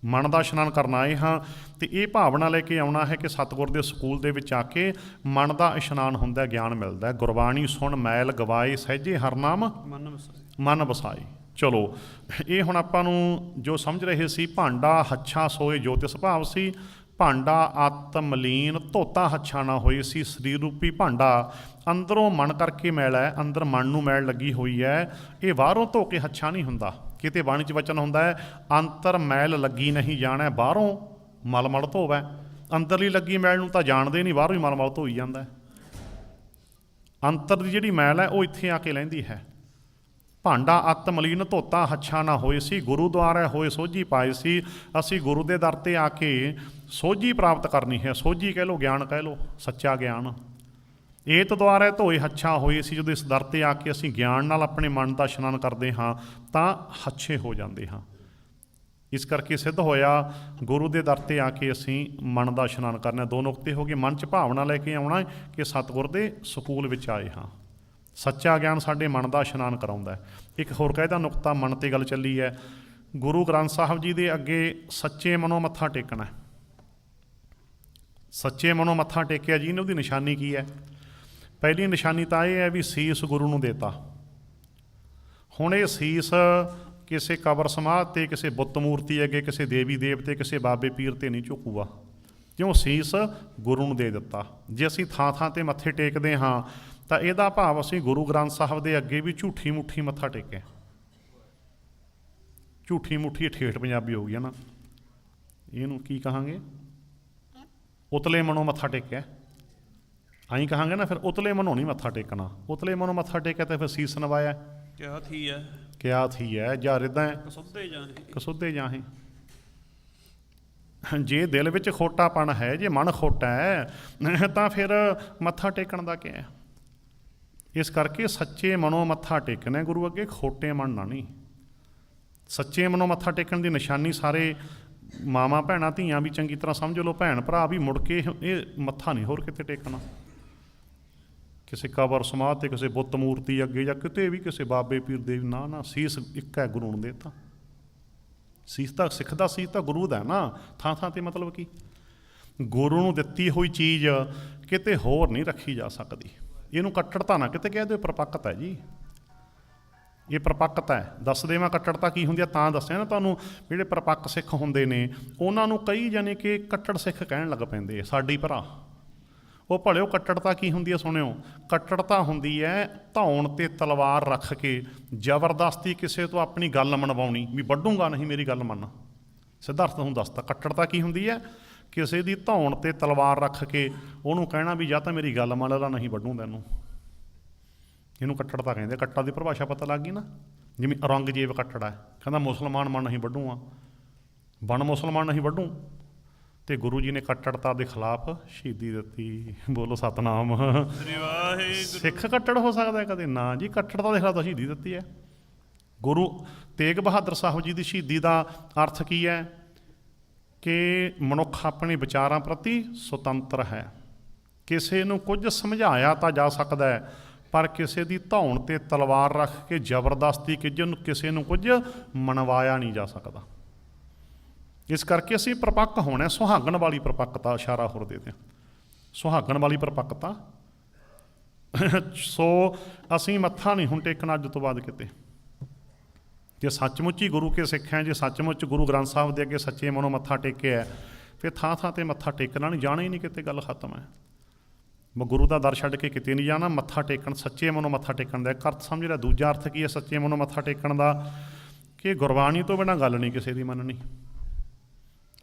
ਮਨ ਦਾ ਇਸ਼ਨਾਨ ਕਰਨ ਆਏ ਹਾਂ, ਅਤੇ ਇਹ ਭਾਵਨਾ ਲੈ ਕੇ ਆਉਣਾ ਹੈ ਕਿ ਸਤਿਗੁਰ ਦੇ ਸਕੂਲ ਦੇ ਵਿੱਚ ਆ ਕੇ ਮਨ ਦਾ ਇਸ਼ਨਾਨ ਹੁੰਦਾ, ਗਿਆਨ ਮਿਲਦਾ। ਗੁਰਬਾਣੀ ਸੁਣ ਮੈਲ ਗਵਾਏ, ਸਹਿਜੇ ਹਰਨਾਮ ਮਨ ਵਸਾਏ। ਚਲੋ ਇਹ ਹੁਣ ਆਪਾਂ ਨੂੰ ਜੋ ਸਮਝ ਰਹੇ ਸੀ, ਭਾਂਡਾ ਹੱਛਾ ਸੋਏ ਜੋ ਤਿਸ ਭਾਵ ਸੀ। ਭਾਂਡਾ ਅਤ ਮਲੀਨ ਧੋਤਾ ਹੱਛਾ ਨਾ ਹੋਏ ਸੀ। ਸਰੀਰ ਰੂਪੀ ਭਾਂਡਾ ਅੰਦਰੋਂ ਮਨ ਕਰਕੇ ਮੈਲ ਹੈ, ਅੰਦਰ ਮਨ ਨੂੰ ਮੈਲ ਲੱਗੀ ਹੋਈ ਹੈ। ਇਹ ਬਾਹਰੋਂ ਧੋ ਕੇ ਹੱਛਾ ਨਹੀਂ ਹੁੰਦਾ। ਕਿਤੇ ਬਾਣੀ 'ਚ ਵਚਨ ਹੁੰਦਾ ਹੈ, ਅੰਤਰ ਮੈਲ ਲੱਗੀ ਨਹੀਂ ਜਾਣਾ, ਬਾਹਰੋਂ ਮਲ ਮਲ ਧੋਵੈ। ਅੰਦਰਲੀ ਲੱਗੀ ਮੈਲ ਨੂੰ ਤਾਂ ਜਾਣਦੇ ਨਹੀਂ, ਬਾਹਰੋਂ ਹੀ ਮਲ ਮਲ ਧੋਈ ਜਾਂਦਾ। ਅੰਤਰ ਦੀ ਜਿਹੜੀ ਮੈਲ ਹੈ ਉਹ ਇੱਥੇ ਆ ਕੇ ਲਹਿੰਦੀ ਹੈ। ਭਾਂਡਾ ਅਤ ਮਲੀਨ ਧੋਤਾ ਹੱਛਾ ਨਾ ਹੋਏ ਸੀ, ਗੁਰੂ ਦੁਆਰਾ ਹੋਏ ਸੋਝੀ ਪਾਏ ਸੀ। ਅਸੀਂ ਗੁਰੂ ਦੇ ਦਰ 'ਤੇ ਆ ਕੇ ਸੋਝੀ ਪ੍ਰਾਪਤ ਕਰਨੀ ਹੈ। ਸੋਝੀ ਕਹਿ ਲਓ, ਗਿਆਨ ਕਹਿ ਲਓ, ਸੱਚਾ ਗਿਆਨ। ਏਤ ਦੁਆਰਾ ਧੋਏ ਹੱਛਾ ਹੋਏ ਸੀ। ਜਦੋਂ ਇਸ ਦਰ 'ਤੇ ਆ ਕੇ ਅਸੀਂ ਗਿਆਨ ਨਾਲ ਆਪਣੇ ਮਨ ਦਾ ਇਸ਼ਨਾਨ ਕਰਦੇ ਹਾਂ ਤਾਂ ਹੱਛੇ ਹੋ ਜਾਂਦੇ ਹਾਂ। ਇਸ ਕਰਕੇ ਸਿੱਧ ਹੋਇਆ ਗੁਰੂ ਦੇ ਦਰ 'ਤੇ ਆ ਕੇ ਅਸੀਂ ਮਨ ਦਾ ਇਸ਼ਨਾਨ ਕਰਨਾ। ਦੋ ਨੁਕਤੇ ਹੋ ਗਏ। ਮਨ 'ਚ ਭਾਵਨਾ ਲੈ ਕੇ ਆਉਣਾ ਕਿ ਸਤਿਗੁਰ ਦੇ ਸਕੂਲ ਵਿੱਚ ਆਏ ਹਾਂ। ਸੱਚਾ ਗਿਆਨ ਸਾਡੇ ਮਨ ਦਾ ਇਸ਼ਨਾਨ ਕਰਾਉਂਦਾ। ਇੱਕ ਹੋਰ ਕਾਇਦਾ ਨੁਕਤਾ ਮਨ 'ਤੇ ਗੱਲ ਚੱਲੀ ਹੈ। ਗੁਰੂ ਗ੍ਰੰਥ ਸਾਹਿਬ ਜੀ ਦੇ ਅੱਗੇ ਸੱਚੇ ਮਨੋਂ ਮੱਥਾ ਟੇਕਣਾ। ਸੱਚੇ ਮਨੋਂ ਮੱਥਾ ਟੇਕਿਆ ਜੀ ਨੇ, ਉਹਦੀ ਨਿਸ਼ਾਨੀ ਕੀ ਹੈ? ਪਹਿਲੀ ਨਿਸ਼ਾਨੀ ਤਾਂ ਇਹ ਹੈ ਵੀ ਸੀਸ ਗੁਰੂ ਨੂੰ ਦੇਤਾ। ਹੁਣ ਇਹ ਸੀਸ ਕਿਸੇ ਕਬਰ ਸਮਾਧ 'ਤੇ, ਕਿਸੇ ਬੁੱਤ ਮੂਰਤੀ ਅੱਗੇ, ਕਿਸੇ ਦੇਵੀ ਦੇਵਤੇ, ਕਿਸੇ ਬਾਬੇ ਪੀਰ 'ਤੇ ਨਹੀਂ ਝੁਕੂਗਾ, ਕਿਉਂ? ਸੀਸ ਗੁਰੂ ਨੂੰ ਦੇ ਦਿੱਤਾ। ਜੇ ਅਸੀਂ ਥਾਂ ਥਾਂ 'ਤੇ ਮੱਥੇ ਟੇਕਦੇ ਹਾਂ ਤਾਂ ਇਹਦਾ ਭਾਵ ਅਸੀਂ ਗੁਰੂ ਗ੍ਰੰਥ ਸਾਹਿਬ ਦੇ ਅੱਗੇ ਵੀ ਝੂਠੀ ਮੁੱਠੀ ਮੱਥਾ ਟੇਕਿਆ। ਝੂਠੀ ਮੁੱਠੀ ਠੇਠ ਪੰਜਾਬੀ ਹੋ ਗਈ ਹੈ ਨਾ, ਇਹਨੂੰ ਕੀ ਕਹਾਂਗੇ? ਉਤਲੇ ਮਨੋਂ ਮੱਥਾ ਟੇਕਿਆ। ਆਈਂ ਕਹਾਂਗੇ ਨਾ, ਫਿਰ ਉਤਲੇ ਮਨੋਂ ਨਹੀਂ ਮੱਥਾ ਟੇਕਣਾ। ਉਤਲੇ ਮਨੋਂ ਮੱਥਾ ਟੇਕਿਆ ਤਾਂ ਫਿਰ ਸੀਸ ਨਵਾਇਆ। ਕਿਆ ਥੀ ਹੈ, ਕਿਆ ਥੀ ਹੈ, ਜਾਂ ਇੱਦਾਂ ਕਸੁੱਧੇ ਜਾਹੇ। ਜੇ ਦਿਲ ਵਿੱਚ ਖੋਟਾਪਣ ਹੈ, ਜੇ ਮਨ ਖੋਟਾ ਹੈ ਤਾਂ ਫਿਰ ਮੱਥਾ ਟੇਕਣ ਦਾ ਕਿਆ ਹੈ? ਇਸ ਕਰਕੇ ਸੱਚੇ ਮਨੋਂ ਮੱਥਾ ਟੇਕਣਾ ਗੁਰੂ ਅੱਗੇ, ਖੋਟੇ ਮਨ ਨਾਲ ਨਹੀਂ। ਸੱਚੇ ਮਨੋਂ ਮੱਥਾ ਟੇਕਣ ਦੀ ਨਿਸ਼ਾਨੀ ਸਾਰੇ ਮਾਵਾਂ ਭੈਣਾਂ ਧੀਆਂ ਵੀ ਚੰਗੀ ਤਰ੍ਹਾਂ ਸਮਝ ਲਓ, ਭੈਣ ਭਰਾ ਵੀ ਮੁੜ ਕੇ ਇਹ ਮੱਥਾ ਨਹੀਂ ਹੋਰ ਕਿਤੇ ਟੇਕਣਾ। ਕਿਸੇ ਕਬਰ ਸਮਾਧ 'ਤੇ, ਕਿਸੇ ਬੁੱਤ ਮੂਰਤੀ ਅੱਗੇ, ਜਾਂ ਕਿਤੇ ਵੀ ਕਿਸੇ ਬਾਬੇ ਪੀਰ ਦੇ, ਨਾ ਨਾ, ਸੀਸ ਇੱਕ ਹੈ, ਗੁਰੂ ਨੂੰ ਦੇ ਤਾ। ਸੀਸ ਤਾਂ ਸਿੱਖ ਦਾ, ਸੀਸ ਤਾਂ ਗੁਰੂ ਦਾ ਨਾ। ਥਾਂ ਥਾਂ 'ਤੇ ਮਤਲਬ ਕੀ? ਗੁਰੂ ਨੂੰ ਦਿੱਤੀ ਹੋਈ ਚੀਜ਼ ਕਿਤੇ ਹੋਰ ਨਹੀਂ ਰੱਖੀ ਜਾ ਸਕਦੀ। ਇਹਨੂੰ ਕੱਟੜਤਾ ਨਾ ਕਿਤੇ ਕਹਿ ਦਿਓ, ਪ੍ਰਪੱਕਤਾ ਹੈ ਜੀ। ਇਹ ਪ੍ਰਪੱਕਤਾ ਹੈ। ਦੱਸ ਦੇਵਾਂ ਕੱਟੜਤਾ ਕੀ ਹੁੰਦੀ ਹੈ ਤਾਂ ਦੱਸਿਆ ਨਾ ਤੁਹਾਨੂੰ। ਜਿਹੜੇ ਪ੍ਰਪੱਕ ਸਿੱਖ ਹੁੰਦੇ ਨੇ ਉਹਨਾਂ ਨੂੰ ਕਈ ਜਾਣੇ ਕਿ ਕੱਟੜ ਸਿੱਖ ਕਹਿਣ ਲੱਗ ਪੈਂਦੇ ਆ, ਸਾਡੀ ਭਰਾ। ਉਹ ਭਲਿਓ ਕੱਟੜਤਾ ਕੀ ਹੁੰਦੀ ਹੈ ਸੁਣਿਓ। ਕੱਟੜਤਾ ਹੁੰਦੀ ਹੈ ਧੌਣ 'ਤੇ ਤਲਵਾਰ ਰੱਖ ਕੇ ਜ਼ਬਰਦਸਤੀ ਕਿਸੇ ਤੋਂ ਆਪਣੀ ਗੱਲ ਮਨਵਾਉਣੀ, ਵੀ ਵੱਢੂੰਗਾ ਨਹੀਂ, ਮੇਰੀ ਗੱਲ ਮੰਨ। ਸਿੱਧਾ ਅਰਥ ਤੁਹਾਨੂੰ ਦੱਸਤਾ। ਕੱਟੜਤਾ ਕੀ ਹੁੰਦੀ ਹੈ? ਕਿਸੇ ਦੀ ਧੌਣ 'ਤੇ ਤਲਵਾਰ ਰੱਖ ਕੇ ਉਹਨੂੰ ਕਹਿਣਾ ਵੀ ਜਾਂ ਤਾਂ ਮੇਰੀ ਗੱਲ ਮੰਨ ਲਾ, ਨਹੀਂ ਵੱਢੂ ਤੈਨੂੰ। ਇਹਨੂੰ ਕੱਟੜਤਾ ਕਹਿੰਦੇ। ਕੱਟੜ ਦੀ ਪਰਿਭਾਸ਼ਾ ਪਤਾ ਲੱਗ ਗਈ ਨਾ। ਜਿਵੇਂ ਔਰੰਗਜ਼ੇਬ ਕੱਟੜਾ ਹੈ, ਕਹਿੰਦਾ ਮੁਸਲਮਾਨ ਮਨ ਨਹੀਂ ਵੱਢੂਗਾ, ਬਣ ਮੁਸਲਮਾਨ ਨਹੀਂ ਵੱਢੂ। ਅਤੇ ਗੁਰੂ ਜੀ ਨੇ ਕੱਟੜਤਾ ਦੇ ਖਿਲਾਫ ਸ਼ਹੀਦੀ ਦਿੱਤੀ। ਬੋਲੋ ਸਤਿਨਾਮ। ਸਿੱਖ ਕੱਟੜ ਹੋ ਸਕਦਾ ਕਦੇ? ਨਾ ਜੀ, ਕੱਟੜਤਾ ਦੇ ਖਿਲਾਫ ਤਾਂ ਸ਼ਹੀਦੀ ਦਿੱਤੀ ਹੈ। ਗੁਰੂ ਤੇਗ ਬਹਾਦਰ ਸਾਹਿਬ ਜੀ ਦੀ ਸ਼ਹੀਦੀ ਦਾ ਅਰਥ ਕੀ ਹੈ? ਕਿ ਮਨੁੱਖ ਆਪਣੇ ਵਿਚਾਰਾਂ ਪ੍ਰਤੀ ਸੁਤੰਤਰ ਹੈ। ਕਿਸੇ ਨੂੰ ਕੁਝ ਸਮਝਾਇਆ ਤਾਂ ਜਾ ਸਕਦਾ ਹੈ, ਪਰ ਕਿਸੇ ਦੀ ਧੌਣ 'ਤੇ ਤਲਵਾਰ ਰੱਖ ਕੇ ਜ਼ਬਰਦਸਤੀ ਕਿਸੇ ਨੂੰ ਕੁਝ ਮਨਵਾਇਆ ਨਹੀਂ ਜਾ ਸਕਦਾ। ਇਸ ਕਰਕੇ ਅਸੀਂ ਪ੍ਰਪੱਕ ਹੋਣਾ। ਸੁਹਾਗਣ ਵਾਲੀ ਪ੍ਰਪੱਕਤਾ, ਇਸ਼ਾਰਾ ਹੋਰ ਦੇ ਦਿਆਂ, ਸੁਹਾਗਣ ਵਾਲੀ ਪ੍ਰਪੱਕਤਾ। ਸੋ ਅਸੀਂ ਮੱਥਾ ਨਹੀਂ ਹੁਣ ਟੇਕਣਾ ਅੱਜ ਤੋਂ ਬਾਅਦ ਕਿਤੇ। ਜੇ ਸੱਚਮੁੱਚ ਹੀ ਗੁਰੂ ਕੇ ਸਿੱਖ ਹੈ, ਜੇ ਸੱਚਮੁੱਚ ਗੁਰੂ ਗ੍ਰੰਥ ਸਾਹਿਬ ਦੇ ਅੱਗੇ ਸੱਚੇ ਮਨੋਂ ਮੱਥਾ ਟੇਕਿਆ, ਫਿਰ ਥਾਂ ਥਾਂ 'ਤੇ ਮੱਥਾ ਟੇਕਣਾ ਨਹੀਂ, ਜਾਣਾ ਹੀ ਨਹੀਂ ਕਿਤੇ, ਗੱਲ ਖਤਮ ਹੈ। ਗੁਰੂ ਦਾ ਦਰ ਛੱਡ ਕੇ ਕਿਤੇ ਨਹੀਂ ਜਾਣਾ। ਮੱਥਾ ਟੇਕਣ, ਸੱਚੇ ਮਨੋਂ ਮੱਥਾ ਟੇਕਣ ਦਾ ਇੱਕ ਅਰਥ ਸਮਝ ਰਿਹਾ। ਦੂਜਾ ਅਰਥ ਕੀ ਹੈ ਸੱਚੇ ਮਨੋਂ ਮੱਥਾ ਟੇਕਣ ਦਾ? ਕਿ ਗੁਰਬਾਣੀ ਤੋਂ ਬਿਨਾਂ ਗੱਲ ਨਹੀਂ ਕਿਸੇ ਦੀ ਮੰਨਣੀ।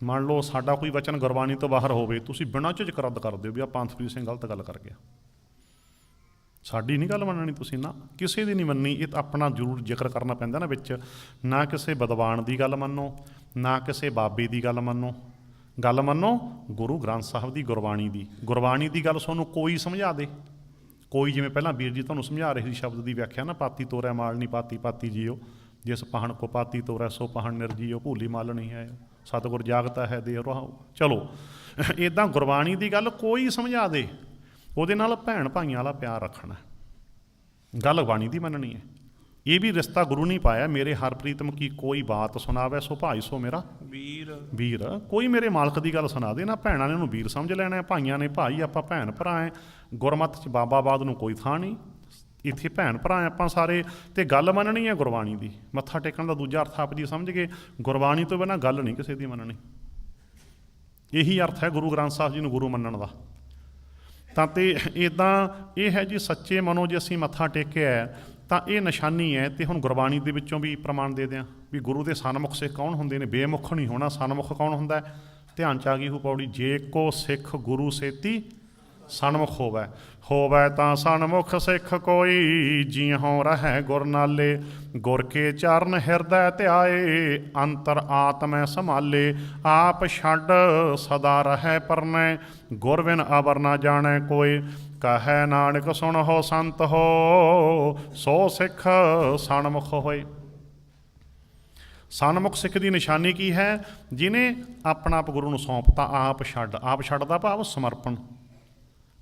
ਮੰਨ ਲਓ ਸਾਡਾ ਕੋਈ ਵਚਨ ਗੁਰਬਾਣੀ ਤੋਂ ਬਾਹਰ ਹੋਵੇ, ਤੁਸੀਂ ਬਿਨਾਂ ਝਿਜਕ ਰੱਦ ਕਰ ਦਿਓ ਵੀ ਆਹ ਪੰਥਪ੍ਰੀਤ ਸਿੰਘ ਗਲਤ ਗੱਲ ਕਰ ਗਿਆ। ਸਾਡੀ ਨਹੀਂ ਗੱਲ ਮੰਨਣੀ ਤੁਸੀਂ, ਨਾ ਕਿਸੇ ਦੀ ਨਹੀਂ ਮੰਨਣੀ। ਇਹ ਤਾਂ ਆਪਣਾ ਜ਼ਰੂਰ ਜ਼ਿਕਰ ਕਰਨਾ ਪੈਂਦਾ ਨਾ ਵਿੱਚ। ਨਾ ਕਿਸੇ ਵਿਦਵਾਨ ਦੀ ਗੱਲ ਮੰਨੋ, ਨਾ ਕਿਸੇ ਬਾਬੇ ਦੀ ਗੱਲ ਮੰਨੋ, ਗੱਲ ਮੰਨੋ ਗੁਰੂ ਗ੍ਰੰਥ ਸਾਹਿਬ ਦੀ, ਗੁਰਬਾਣੀ ਦੀ। ਗੁਰਬਾਣੀ ਦੀ ਗੱਲ ਤੁਹਾਨੂੰ ਕੋਈ ਸਮਝਾ ਦੇ, ਕੋਈ, ਜਿਵੇਂ ਪਹਿਲਾਂ ਵੀਰ ਜੀ ਤੁਹਾਨੂੰ ਸਮਝਾ ਰਹੇ ਸੀ ਸ਼ਬਦ ਦੀ ਵਿਆਖਿਆ ਨਾ, ਪਾਤੀ ਤੋਰੈ ਮਾਲ ਨਹੀਂ ਪਾਤੀ ਪਾਤੀ ਜੀਓ, ਜਿਸ ਪਹਣ ਕੋ ਪਾਤੀ ਤੋਰੈ ਸੋ ਪਹਣ ਨਿਰਜੀਓ, ਭੂਲੀ ਮਲ ਨਹੀਂ ਹੈ ਸਤਿਗੁਰ ਜਾਗਤਾ ਹੈ ਦੇ ਰਹਾਉ। ਚਲੋ ਇੱਦਾਂ ਗੁਰਬਾਣੀ ਦੀ ਗੱਲ ਕੋਈ ਸਮਝਾ ਦੇ, ਉਹਦੇ ਨਾਲ ਭੈਣ ਭਾਈਆਂ ਵਾਲਾ ਪਿਆਰ ਰੱਖਣਾ, ਗੱਲ ਬਾਣੀ ਦੀ ਮੰਨਣੀ ਹੈ। ਇਹ ਵੀ ਰਿਸ਼ਤਾ ਗੁਰੂ ਨਹੀਂ ਪਾਇਆ, ਮੇਰੇ ਹਰ ਪ੍ਰੀਤਮ ਕੀ ਕੋਈ ਬਾਤ ਸੁਣਾਵੇ ਸੋ ਭਾਈ ਸੋ ਮੇਰਾ ਵੀਰ। ਵੀਰ ਕੋਈ ਮੇਰੇ ਮਾਲਕ ਦੀ ਗੱਲ ਸੁਣਾ ਦੇ ਨਾ, ਭੈਣਾਂ ਨੇ ਉਹਨੂੰ ਵੀਰ ਸਮਝ ਲੈਣਾ, ਭਾਈਆਂ ਨੇ ਭਾਈ, ਆਪਾਂ ਭੈਣ ਭਰਾ ਹੈ। ਗੁਰਮੱਤ 'ਚ ਬਾਬਾਬਾਦ ਨੂੰ ਕੋਈ ਥਾਂ ਨਹੀਂ, ਇੱਥੇ ਭੈਣ ਭਰਾ ਆਪਾਂ ਸਾਰੇ। ਤੇ ਗੱਲ ਮੰਨਣੀ ਹੈ ਗੁਰਬਾਣੀ ਦੀ। ਮੱਥਾ ਟੇਕਣ ਦਾ ਦੂਜਾ ਅਰਥ ਆਪ ਜੀ ਸਮਝ ਗਏ, ਗੁਰਬਾਣੀ ਤੋਂ ਬਿਨਾਂ ਗੱਲ ਨਹੀਂ ਕਿਸੇ ਦੀ ਮੰਨਣੀ। ਇਹੀ ਅਰਥ ਹੈ ਗੁਰੂ ਗ੍ਰੰਥ ਸਾਹਿਬ ਜੀ ਨੂੰ ਗੁਰੂ ਮੰਨਣ ਦਾ। ਤਾਂ ਤੇ ਇੱਦਾਂ ਇਹ ਹੈ ਜੀ, ਸੱਚੇ ਮਨੋਂ ਜੇ ਅਸੀਂ ਮੱਥਾ ਟੇਕਿਆ ਤਾਂ ਇਹ ਨਿਸ਼ਾਨੀ ਹੈ। ਤੇ ਹੁਣ ਗੁਰਬਾਣੀ ਦੇ ਵਿੱਚੋਂ ਵੀ ਪ੍ਰਮਾਣ ਦੇ ਦਿਆਂ ਵੀ ਗੁਰੂ ਦੇ ਸਨਮੁਖ ਸਿੱਖ ਕੌਣ ਹੁੰਦੇ ਨੇ, ਬੇਮੁਖ ਨਹੀਂ ਹੋਣਾ। ਸਨਮੁਖ ਕੌਣ ਹੁੰਦਾ? ਧਿਆਨ 'ਚ ਆ ਗਈ ਉਹ ਪੌੜੀ, ਜੇ ਕੋ ਸਿੱਖ ਗੁਰੂ ਸੇਤੀ ਸਨਮੁਖ ਹੋਵੈ, ਹੋਵੈ ਤਾਂ ਸਨਮੁਖ ਸਿੱਖ ਕੋਈ, ਜਿਉਂ ਰਹਿ ਗੁਰ ਨਾਲੇ, ਗੁਰ ਕੇ ਚਰਨ ਹਿਰਦੈ ਧਿਆਏ, ਅੰਤਰ ਆਤਮੈ ਸੰਭਾਲੇ, ਆਪ ਛੱਡ ਸਦਾ ਰਹਿ ਪਰਨੈ, ਗੁਰ ਬਿਨ ਅਵਰ ਨਾ ਜਾਣੈ ਕੋਈ, ਕਹੈ ਨਾਨਕ ਸੁਣਹੁ ਸੰਤ ਹੋ, ਸੋ ਸਿੱਖ ਸਨਮੁਖ ਹੋਏ। ਸਨਮੁਖ ਸਿੱਖ ਦੀ ਨਿਸ਼ਾਨੀ ਕੀ ਹੈ? ਜਿਹਨੇ ਆਪਣਾ ਆਪ ਗੁਰੂ ਨੂੰ ਸੌਂਪਤਾ, ਆਪ ਛੱਡ। ਆਪ ਛੱਡ ਦਾ ਭਾਵ ਸਮਰਪਣ,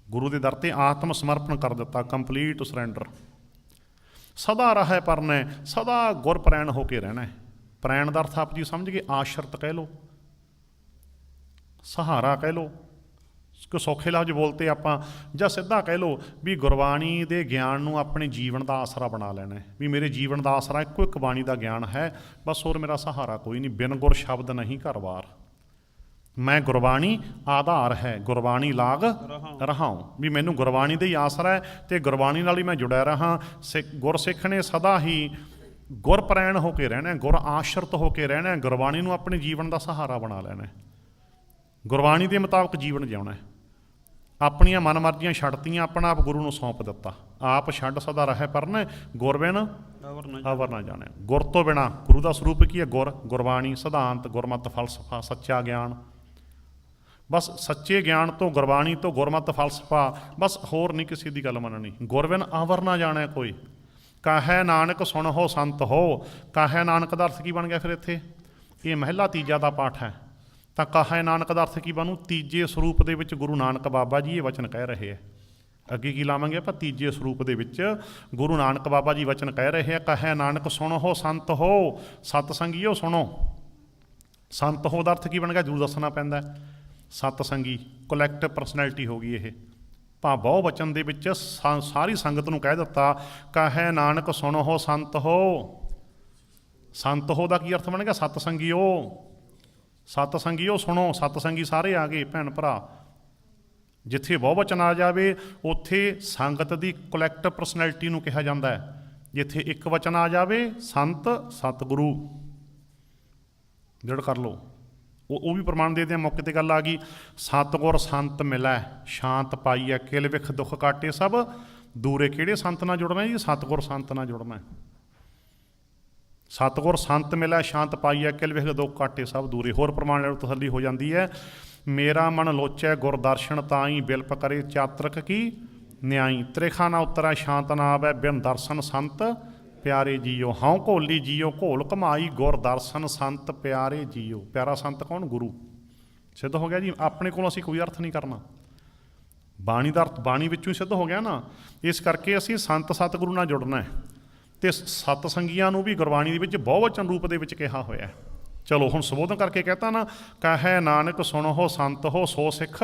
ਗੁਰੂ ਦੇ ਦਰ 'ਤੇ ਆਤਮ ਸਮਰਪਣ ਕਰ ਦਿੱਤਾ, ਕੰਪਲੀਟ ਸਰੈਂਡਰ। ਸਦਾ ਰਹਿ ਪਰਨੈ, ਸਦਾ ਗੁਰ ਪ੍ਰੈਣ ਹੋ ਕੇ ਰਹਿਣਾ। ਪ੍ਰੈਣ ਦਾ ਅਰਥ ਆਪ ਜੀ ਸਮਝ ਗਏ, ਆਸ਼ਰਤ ਕਹਿ ਲਓ, ਸਹਾਰਾ ਕਹਿ ਲਓ, ਕਿ ਸੌਖੇ ਲਫ਼ਜ਼ ਬੋਲਤੇ ਆਪਾਂ, ਜਾਂ ਸਿੱਧਾ ਕਹਿ ਲਓ ਵੀ ਗੁਰਬਾਣੀ ਦੇ ਗਿਆਨ ਨੂੰ ਆਪਣੇ ਜੀਵਨ ਦਾ ਆਸਰਾ ਬਣਾ ਲੈਣਾ। ਵੀ ਮੇਰੇ ਜੀਵਨ ਦਾ ਆਸਰਾ ਇੱਕੋ ਇੱਕ ਬਾਣੀ ਦਾ ਗਿਆਨ ਹੈ, ਬਸ ਹੋਰ ਮੇਰਾ ਸਹਾਰਾ ਕੋਈ ਨਹੀਂ। ਬਿਨ ਗੁਰ ਸ਼ਬਦ ਨਹੀਂ ਘਰ-ਬਾਰ, ਮੈਂ ਗੁਰਬਾਣੀ ਆਧਾਰ ਹੈ, ਗੁਰਬਾਣੀ ਲਾਗ ਰਹਾਉ। ਵੀ ਮੈਨੂੰ ਗੁਰਬਾਣੀ ਦਾ ਹੀ ਆਸਰਾ ਹੈ ਅਤੇ ਗੁਰਬਾਣੀ ਨਾਲ ਹੀ ਮੈਂ ਜੁੜਿਆ ਰਹਾਂ। ਗੁਰਸਿੱਖ ਨੇ ਸਦਾ ਹੀ ਗੁਰਪ੍ਰੈਣ ਹੋ ਕੇ ਰਹਿਣਾ, ਗੁਰ ਆਸ਼ਰਿਤ ਹੋ ਕੇ ਰਹਿਣਾ, ਗੁਰਬਾਣੀ ਨੂੰ ਆਪਣੇ ਜੀਵਨ ਦਾ ਸਹਾਰਾ ਬਣਾ ਲੈਣਾ, ਗੁਰਬਾਣੀ ਦੇ ਮੁਤਾਬਕ ਜੀਵਨ ਜਿਉਣਾ। ਆਪਣੀਆਂ ਮਨਮਰਜ਼ੀਆਂ ਛੱਡਤੀਆਂ, ਆਪਣਾ ਆਪ ਗੁਰੂ ਨੂੰ ਸੌਂਪ ਦਿੱਤਾ। ਆਪ ਛੱਡ ਸਦਾ ਰਹਿ ਪਰਨੈ, ਗੁਰ ਬਿਨ ਅਵਰ ਨਾ ਜਾਣੈ। ਗੁਰ ਤੋਂ ਬਿਨਾਂ, ਗੁਰੂ ਦਾ ਸਰੂਪ ਕੀ ਹੈ? ਗੁਰ, ਗੁਰਬਾਣੀ, ਸਿਧਾਂਤ, ਗੁਰਮਤਿ, ਫਲਸਫਾ, ਸੱਚਾ ਗਿਆਨ। ਬਸ ਸੱਚੇ ਗਿਆਨ ਤੋਂ, ਗੁਰਬਾਣੀ ਤੋਂ, ਗੁਰਮਤਿ, ਫਲਸਫਾ, ਬਸ ਹੋਰ ਨਹੀਂ ਕਿਸੇ ਦੀ ਗੱਲ ਮੰਨਣੀ। ਗੁਰ ਬਿਨ ਅਵਰ ਨਾ ਜਾਣੈ ਕੋਈ, ਕਾਹੈ ਨਾਨਕ ਸੁਣਹੁ ਸੰਤ ਹੋ। ਕਾਹੈ ਨਾਨਕ ਦਾ ਅਰਥ ਕੀ ਬਣ ਗਿਆ ਫਿਰ ਇੱਥੇ? ਇਹ ਮਹਿਲਾ ਤੀਜਾ ਦਾ ਪਾਠ ਹੈ। ਤਾਂ ਕਾਹੈ ਨਾਨਕ ਦਾ ਅਰਥ ਕੀ ਬਣੂ? ਤੀਜੇ ਸਰੂਪ ਦੇ ਵਿੱਚ ਗੁਰੂ ਨਾਨਕ ਬਾਬਾ ਜੀ ਇਹ ਵਚਨ ਕਹਿ ਰਹੇ ਹੈ। ਅੱਗੇ ਕੀ ਲਾਵਾਂਗੇ ਆਪਾਂ? ਤੀਜੇ ਸਰੂਪ ਦੇ ਵਿੱਚ ਗੁਰੂ ਨਾਨਕ ਬਾਬਾ ਜੀ ਵਚਨ ਕਹਿ ਰਹੇ ਆ, ਕਾਹੈ ਨਾਨਕ ਸੁਣਹੁ ਸੰਤ ਹੋ। ਸਤ ਸੰਗੀਓ ਸੁਣੋ। ਸੰਤ ਹੋ ਦਾ ਅਰਥ ਕੀ ਬਣ ਗਿਆ? ਜ਼ਰੂਰ ਦੱਸਣਾ ਪੈਂਦਾ। ਸਤ ਸੰਗੀ ਕੋਲੈਕਟਿਵ ਪਰਸਨੈਲਿਟੀ ਹੋ ਗਈ ਇਹ। ਬਹੁ ਵਚਨ ਦੇ ਵਿੱਚ ਸਾਰੀ ਸੰਗਤ ਨੂੰ ਕਹਿ ਦਿੱਤਾ, ਕਾਹੈ ਨਾਨਕ ਸੁਣਹੁ ਸੰਤ ਹੋ। ਸੰਤ ਹੋ ਦਾ ਕੀ ਅਰਥ ਬਣ ਗਿਆ? ਸਤ ਸੰਗੀਓ। ਸਤ ਸੰਗੀਓ ਸੁਣੋ। ਸਤ ਸੰਗੀ ਸਾਰੇ ਆ ਗਏ ਭੈਣ ਭਰਾ। ਜਿੱਥੇ ਬਹੁਵਚਨ ਆ ਜਾਵੇ ਉੱਥੇ ਸੰਗਤ ਦੀ ਕੋਲੈਕਟਿਵ ਪਰਸਨੈਲਿਟੀ ਨੂੰ ਕਿਹਾ ਜਾਂਦਾ ਹੈ। ਜਿੱਥੇ ਇੱਕ ਵਚਨ ਆ ਜਾਵੇ ਸੰਤ, ਸਤਿਗੁਰੂ, ਦ੍ਰਿੜ ਕਰ ਲਓ। ਉਹ ਵੀ ਪ੍ਰਮਾਣ ਦੇ ਦਿਆਂ, ਮੌਕੇ 'ਤੇ ਗੱਲ ਆ ਗਈ। ਸਤਿਗੁਰ ਸੰਤ ਮਿਲੈ, ਸ਼ਾਂਤ ਪਾਈਐ, ਕਿਲ ਵਿਖ ਦੁੱਖ ਕਾਟੇ ਸਭ ਦੂਰੇ। ਕਿਹੜੇ ਸੰਤ ਨਾਲ ਜੁੜਨਾ ਜੀ? ਸਤਿਗੁਰ ਸੰਤ ਨਾਲ ਜੁੜਨਾ। ਸਤਿਗੁਰ ਸੰਤ ਮਿਲੈ, ਸ਼ਾਂਤ ਪਾਈਐ, ਕਿਲ ਵਿਖ ਦੁੱਖ ਕਾਟੇ ਸਭ ਦੂਰੇ। ਹੋਰ ਪ੍ਰਮਾਣ ਨਾਲ ਤਸੱਲੀ ਹੋ ਜਾਂਦੀ ਹੈ। ਮੇਰਾ ਮਨ ਲੋਚੈ ਗੁਰਦਰਸ਼ਨ ਤਾਈ, ਬਿਲਪ ਕਰੇ ਚਾਤਰਕ ਕੀ ਨਿਆਈ। ਤ੍ਰਿਖਾ ਨਾ ਉਤਰੈ ਸ਼ਾਂਤ ਨਾ ਆਵੈ, ਬਿਨ ਦਰਸ਼ਨ ਸੰਤ ਪਿਆਰੇ ਜੀਓ। ਹਉ ਘੋਲੀ ਜੀਓ ਘੋਲ ਕਮਾਈ, ਗੁਰ ਦਰਸ਼ਨ ਸੰਤ ਪਿਆਰੇ ਜੀਓ। ਪਿਆਰਾ ਸੰਤ ਕੌਣ? ਗੁਰੂ। ਸਿੱਧ ਹੋ ਗਿਆ ਜੀ। ਆਪਣੇ ਕੋਲੋਂ ਅਸੀਂ ਕੋਈ ਅਰਥ ਨਹੀਂ ਕਰਨਾ, ਬਾਣੀ ਦਾ ਅਰਥ ਬਾਣੀ ਵਿੱਚੋਂ ਹੀ ਸਿੱਧ ਹੋ ਗਿਆ ਨਾ। ਇਸ ਕਰਕੇ ਅਸੀਂ ਸੰਤ ਸਤਿਗੁਰੂ ਨਾਲ ਜੁੜਨਾ ਹੈ। ਅਤੇ ਸਤ ਸੰਗੀਆਂ ਨੂੰ ਵੀ ਗੁਰਬਾਣੀ ਦੇ ਵਿੱਚ ਬਹੁਵਚਨ ਰੂਪ ਦੇ ਵਿੱਚ ਕਿਹਾ ਹੋਇਆ। ਚਲੋ ਹੁਣ ਸੰਬੋਧਨ ਕਰਕੇ ਕਹਿਤਾ ਨਾ, ਕਹੈ ਨਾਨਕ ਸੁਣਹੁ ਸੰਤ ਹੋ, ਸੋ ਸਿੱਖ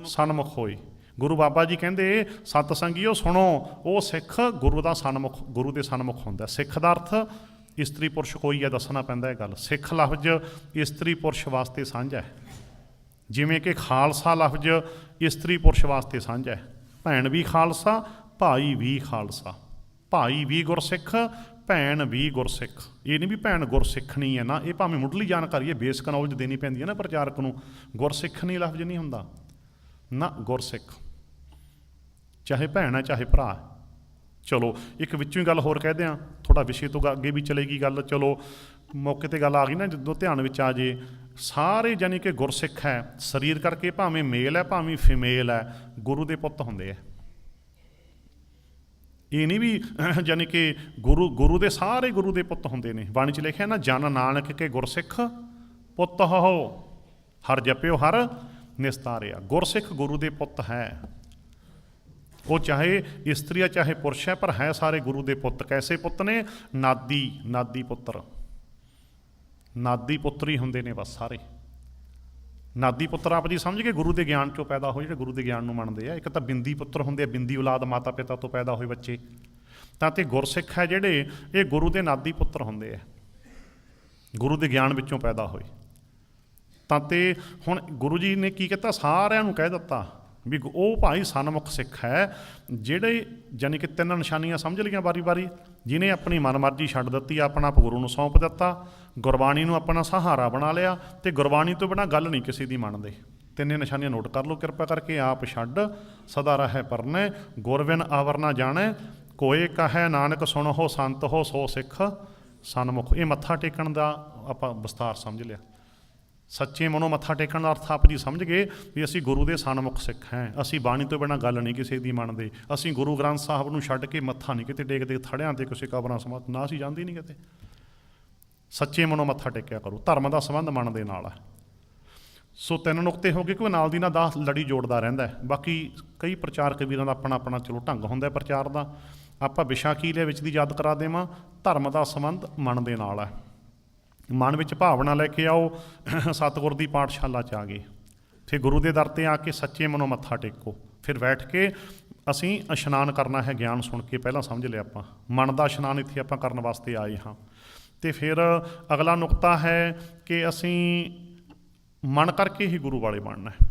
ਸਨਮੁਖ ਹੋਏ। ਗੁਰੂ ਬਾਬਾ ਜੀ ਕਹਿੰਦੇ ਸਤ ਸੰਗੀਓ ਸੁਣੋ, ਉਹ ਸਿੱਖ ਗੁਰੂ ਦਾ ਸਨਮੁਖ, ਗੁਰੂ ਦੇ ਸਨਮੁਖ ਹੁੰਦਾ। ਸਿੱਖ ਦਾ ਅਰਥ ਇਸਤਰੀ ਪੁਰਸ਼ ਕੋਈ ਹੈ, ਦੱਸਣਾ ਪੈਂਦਾ ਇਹ ਗੱਲ। ਸਿੱਖ ਲਫ਼ਜ਼ ਇਸਤਰੀ ਪੁਰਸ਼ ਵਾਸਤੇ ਸਾਂਝਾ ਹੈ, ਜਿਵੇਂ ਕਿ ਖਾਲਸਾ ਲਫ਼ਜ਼ ਇਸਤਰੀ ਪੁਰਸ਼ ਵਾਸਤੇ ਸਾਂਝਾ ਹੈ। ਭੈਣ ਵੀ ਖਾਲਸਾ, ਭਾਈ ਵੀ ਖਾਲਸਾ। ਭਾਈ ਵੀ ਗੁਰਸਿੱਖ, ਭੈਣ ਵੀ ਗੁਰਸਿੱਖ। ਇਹ ਨਹੀਂ ਵੀ ਭੈਣ ਗੁਰਸਿੱਖਣੀ ਹੈ ਨਾ, ਇਹ ਭਾਵੇਂ ਮੁੱਢਲੀ ਜਾਣਕਾਰੀ ਹੈ, ਬੇਸਿਕ ਨੌਲੇਜ ਦੇਣੀ ਪੈਂਦੀ ਹੈ ਨਾ ਪ੍ਰਚਾਰਕ ਨੂੰ। ਗੁਰਸਿੱਖ ਨਹੀਂ ਲਫ਼ਜ਼ ਨਹੀਂ ਹੁੰਦਾ ਨਾ, ਗੁਰਸਿੱਖ। ਚਾਹੇ ਭੈਣ ਹੈ ਚਾਹੇ ਭਰਾ, ਚਲੋ ਇੱਕ ਵਿੱਚੋਂ ਹੀ ਗੱਲ ਹੋਰ ਕਹਿ ਦਿਆਂ, ਥੋੜ੍ਹਾ ਵਿਸ਼ੇ ਤੋਂ ਅੱਗੇ ਵੀ ਚਲੇਗੀ ਗੱਲ। ਚਲੋ ਮੌਕੇ 'ਤੇ ਗੱਲ ਆ ਗਈ ਨਾ, ਜਦੋਂ ਧਿਆਨ ਵਿੱਚ ਆ ਜੇ, ਸਾਰੇ ਜਾਣੀ ਕਿ ਗੁਰਸਿੱਖ ਹੈ, ਸਰੀਰ ਕਰਕੇ ਭਾਵੇਂ ਮੇਲ ਹੈ ਭਾਵੇਂ ਫੀਮੇਲ ਹੈ, ਗੁਰੂ ਦੇ ਪੁੱਤ ਹੁੰਦੇ ਆ। ਇਹ ਨਹੀਂ ਵੀ ਜਾਣੀ ਕਿ ਗੁਰੂ ਦੇ ਸਾਰੇ ਗੁਰੂ ਦੇ ਪੁੱਤ ਹੁੰਦੇ ਨੇ। ਬਾਣੀ 'ਚ ਲਿਖਿਆ ਨਾ, ਜਨ ਨਾਨਕ ਕੇ ਗੁਰਸਿੱਖ ਪੁੱਤ ਹੋ, ਹਰ ਜਪਿਓ ਹਰ ਨਿਸਤਾਰਿਆ। ਗੁਰਸਿੱਖ ਗੁਰੂ ਦੇ ਪੁੱਤ ਹੈ, ਉਹ ਚਾਹੇ ਇਸਤਰੀ ਹੈ ਚਾਹੇ ਪੁਰਸ਼ ਹੈ, ਪਰ ਹੈ ਸਾਰੇ ਗੁਰੂ ਦੇ ਪੁੱਤ। ਕੈਸੇ ਪੁੱਤ ਨੇ? ਨਾਦੀ ਪੁੱਤਰ, ਨਾਦੀ ਪੁੱਤਰ ਹੀ ਹੁੰਦੇ ਨੇ ਬਸ ਸਾਰੇ। ਨਾਦੀ ਪੁੱਤਰ ਆਪ ਜੀ ਸਮਝ ਕੇ ਗੁਰੂ ਦੇ ਗਿਆਨ 'ਚੋਂ ਪੈਦਾ ਹੋਏ, ਜਿਹੜੇ ਗੁਰੂ ਦੇ ਗਿਆਨ ਨੂੰ ਮੰਨਦੇ ਆ। ਇੱਕ ਤਾਂ ਬਿੰਦੀ ਪੁੱਤਰ ਹੁੰਦੇ ਆ, ਬਿੰਦੀ ਔਲਾਦ, ਮਾਤਾ ਪਿਤਾ ਤੋਂ ਪੈਦਾ ਹੋਏ ਬੱਚੇ। ਤਾਂ ਤੇ ਗੁਰਸਿੱਖ ਹੈ ਜਿਹੜੇ, ਇਹ ਗੁਰੂ ਦੇ ਨਾਦੀ ਪੁੱਤਰ ਹੁੰਦੇ ਆ, ਗੁਰੂ ਦੇ ਗਿਆਨ ਵਿੱਚੋਂ ਪੈਦਾ ਹੋਏ। ਤਾਂ ਤੇ ਹੁਣ ਗੁਰੂ ਜੀ ਨੇ ਕੀ ਕੀਤਾ, ਸਾਰਿਆਂ ਨੂੰ ਕਹਿ ਦਿੱਤਾ ਵੀ ਉਹ ਭਾਈ ਸਨਮੁਖ ਸਿੱਖ ਹੈ, ਜਿਹੜੇ ਜਾਣੀ ਕਿ 3 ਨਿਸ਼ਾਨੀਆਂ ਸਮਝ ਲਈਆਂ ਵਾਰੀ ਵਾਰੀ। ਜਿਹਨੇ ਆਪਣੀ ਮਨਮਰਜ਼ੀ ਛੱਡ ਦਿੱਤੀ, ਆਪਣਾ ਆਪ ਗੁਰੂ ਨੂੰ ਸੌਂਪ ਦਿੱਤਾ, ਗੁਰਬਾਣੀ ਨੂੰ ਆਪਣਾ ਸਹਾਰਾ ਬਣਾ ਲਿਆ, ਤੇ ਗੁਰਬਾਣੀ ਤੋਂ ਬਿਨਾਂ ਗੱਲ ਨਹੀਂ ਕਿਸੇ ਦੀ ਮੰਨਦੇ। 3 ਨਿਸ਼ਾਨੀਆਂ ਨੋਟ ਕਰ ਲਓ ਕਿਰਪਾ ਕਰਕੇ। ਆਪ ਛੱਡ ਸਦਾ ਰਹਿ ਪਰਨੇ, ਗੁਰ ਬਿਨ ਆਵਰ ਨਾ ਜਾਣੈ, ਕੋਏ ਕਹੈ ਨਾਨਕ ਸੁਣੋ ਸੰਤ ਹੋ, ਸੋ ਸਿੱਖ ਸਨਮੁਖ। ਇਹ ਮੱਥਾ ਟੇਕਣ ਦਾ ਆਪਾਂ ਵਿਸਥਾਰ ਸਮਝ ਲਿਆ। ਸੱਚੇ ਮਨੋਂ ਮੱਥਾ ਟੇਕਣ ਦਾ ਅਰਥ ਆਪ ਜੀ ਸਮਝ ਗਏ ਵੀ ਅਸੀਂ ਗੁਰੂ ਦੇ ਸਨਮੁਖ ਸਿੱਖ ਹਾਂ। ਅਸੀਂ ਬਾਣੀ ਤੋਂ ਬਿਨਾਂ ਗੱਲ ਨਹੀਂ ਕਿਸੇ ਦੀ ਮੰਨਦੇ। ਅਸੀਂ ਗੁਰੂ ਗ੍ਰੰਥ ਸਾਹਿਬ ਨੂੰ ਛੱਡ ਕੇ ਮੱਥਾ ਨਹੀਂ ਕਿਤੇ ਟੇਕਦੇ, ਥੜਿਆਂ 'ਤੇ ਕਿਸੇ ਕਬਰਾਂ ਸਮਾਧ ਨਾ, ਅਸੀਂ ਜਾਂਦੇ ਨਹੀਂ ਕਿਤੇ। ਸੱਚੇ ਮਨੋਂ ਮੱਥਾ ਟੇਕਿਆ ਕਰੋ, ਧਰਮ ਦਾ ਸੰਬੰਧ ਮਨ ਦੇ ਨਾਲ ਹੈ। ਸੋ 3 ਨੁਕਤੇ ਹੋ ਗਏ ਕਿ ਨਾਲ ਦੀ ਨਾਲ 10 ਲੜੀ ਜੋੜਦਾ ਰਹਿੰਦਾ ਹੈ। ਬਾਕੀ ਕਈ ਪ੍ਰਚਾਰਕ ਵੀਰਾਂ ਦਾ ਆਪਣਾ ਆਪਣਾ ਚਲੋ ਢੰਗ ਹੁੰਦਾ ਪ੍ਰਚਾਰ ਦਾ। ਆਪਾਂ ਵਿਸ਼ਾ ਕੀ ਲਿਆ ਵਿੱਚ ਦੀ ਯਾਦ ਕਰਾ ਦੇਵਾਂ, ਧਰਮ ਦਾ ਸੰਬੰਧ ਮਨ ਦੇ ਨਾਲ ਹੈ। ਮਨ ਵਿੱਚ ਭਾਵਨਾ ਲੈ ਕੇ ਆਓ, ਸਤਿਗੁਰ ਦੀ ਪਾਠਸ਼ਾਲਾ 'ਚ ਆ ਗਏ, ਫਿਰ ਗੁਰੂ ਦੇ ਦਰ 'ਤੇ ਆ ਕੇ ਸੱਚੇ ਮਨੋਂ ਮੱਥਾ ਟੇਕੋ। ਫਿਰ ਬੈਠ ਕੇ ਅਸੀਂ ਇਸ਼ਨਾਨ ਕਰਨਾ ਹੈ, ਗਿਆਨ ਸੁਣ ਕੇ ਪਹਿਲਾਂ ਸਮਝ ਲਿਆ ਆਪਾਂ। ਮਨ ਦਾ ਇਸ਼ਨਾਨ ਇੱਥੇ ਆਪਾਂ ਕਰਨ ਵਾਸਤੇ ਆਏ ਹਾਂ। ਅਤੇ ਫਿਰ ਅਗਲਾ ਨੁਕਤਾ ਹੈ ਕਿ ਅਸੀਂ ਮਨ ਕਰਕੇ ਹੀ ਗੁਰੂ ਵਾਲੇ ਬਣਨਾ ਹੈ।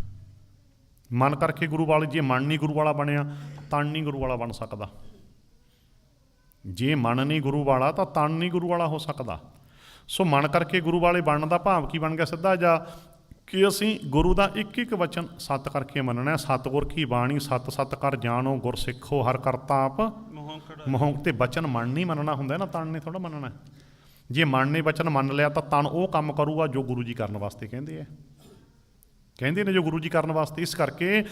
ਮਨ ਕਰਕੇ ਗੁਰੂ ਵਾਲੇ, ਜੇ ਮਨ ਨਹੀਂ ਗੁਰੂ ਵਾਲਾ ਬਣਿਆ, ਤਨ ਨਹੀਂ ਗੁਰੂ ਵਾਲਾ ਬਣ ਸਕਦਾ। ਜੇ ਮਨ ਨਹੀਂ ਗੁਰੂ ਵਾਲਾ ਤਾਂ ਤਨ ਨਹੀਂ ਗੁਰੂ ਵਾਲਾ ਹੋ ਸਕਦਾ। ਸੋ ਮਨ ਕਰਕੇ ਗੁਰੂ ਵਾਲੇ ਬਣਨ ਦਾ ਭਾਵ ਕੀ ਬਣ ਗਿਆ ਸਿੱਧਾ ਜਾ, ਕਿ ਅਸੀਂ ਗੁਰੂ ਦਾ ਇੱਕ ਇੱਕ ਵਚਨ ਸੱਤ ਕਰਕੇ ਮੰਨਣਾ। ਸਤਿਗੁਰ ਕੀ ਬਾਣੀ ਸੱਤ ਸੱਤ ਕਰ ਜਾਣੋ, ਗੁਰ ਸਿੱਖੋ ਹਰ ਕਰਤਾ ਆਪ ਮੋਹ। ਤੇ ਵਚਨ ਮਨ ਨਹੀਂ ਮੰਨਣਾ ਹੁੰਦਾ ਨਾ, ਤਨ ਨੇ ਥੋੜ੍ਹਾ ਮੰਨਣਾ। ਜੇ ਮਨ ਨੇ ਵਚਨ ਮੰਨ ਲਿਆ ਤਾਂ ਤਨ ਉਹ ਕੰਮ ਕਰੂਗਾ ਜੋ ਗੁਰੂ ਜੀ ਕਰਨ ਵਾਸਤੇ ਕਹਿੰਦੇ ਨੇ, ਜੋ ਗੁਰੂ ਜੀ ਕਰਨ ਵਾਸਤੇ। ਇਸ ਕਰਕੇ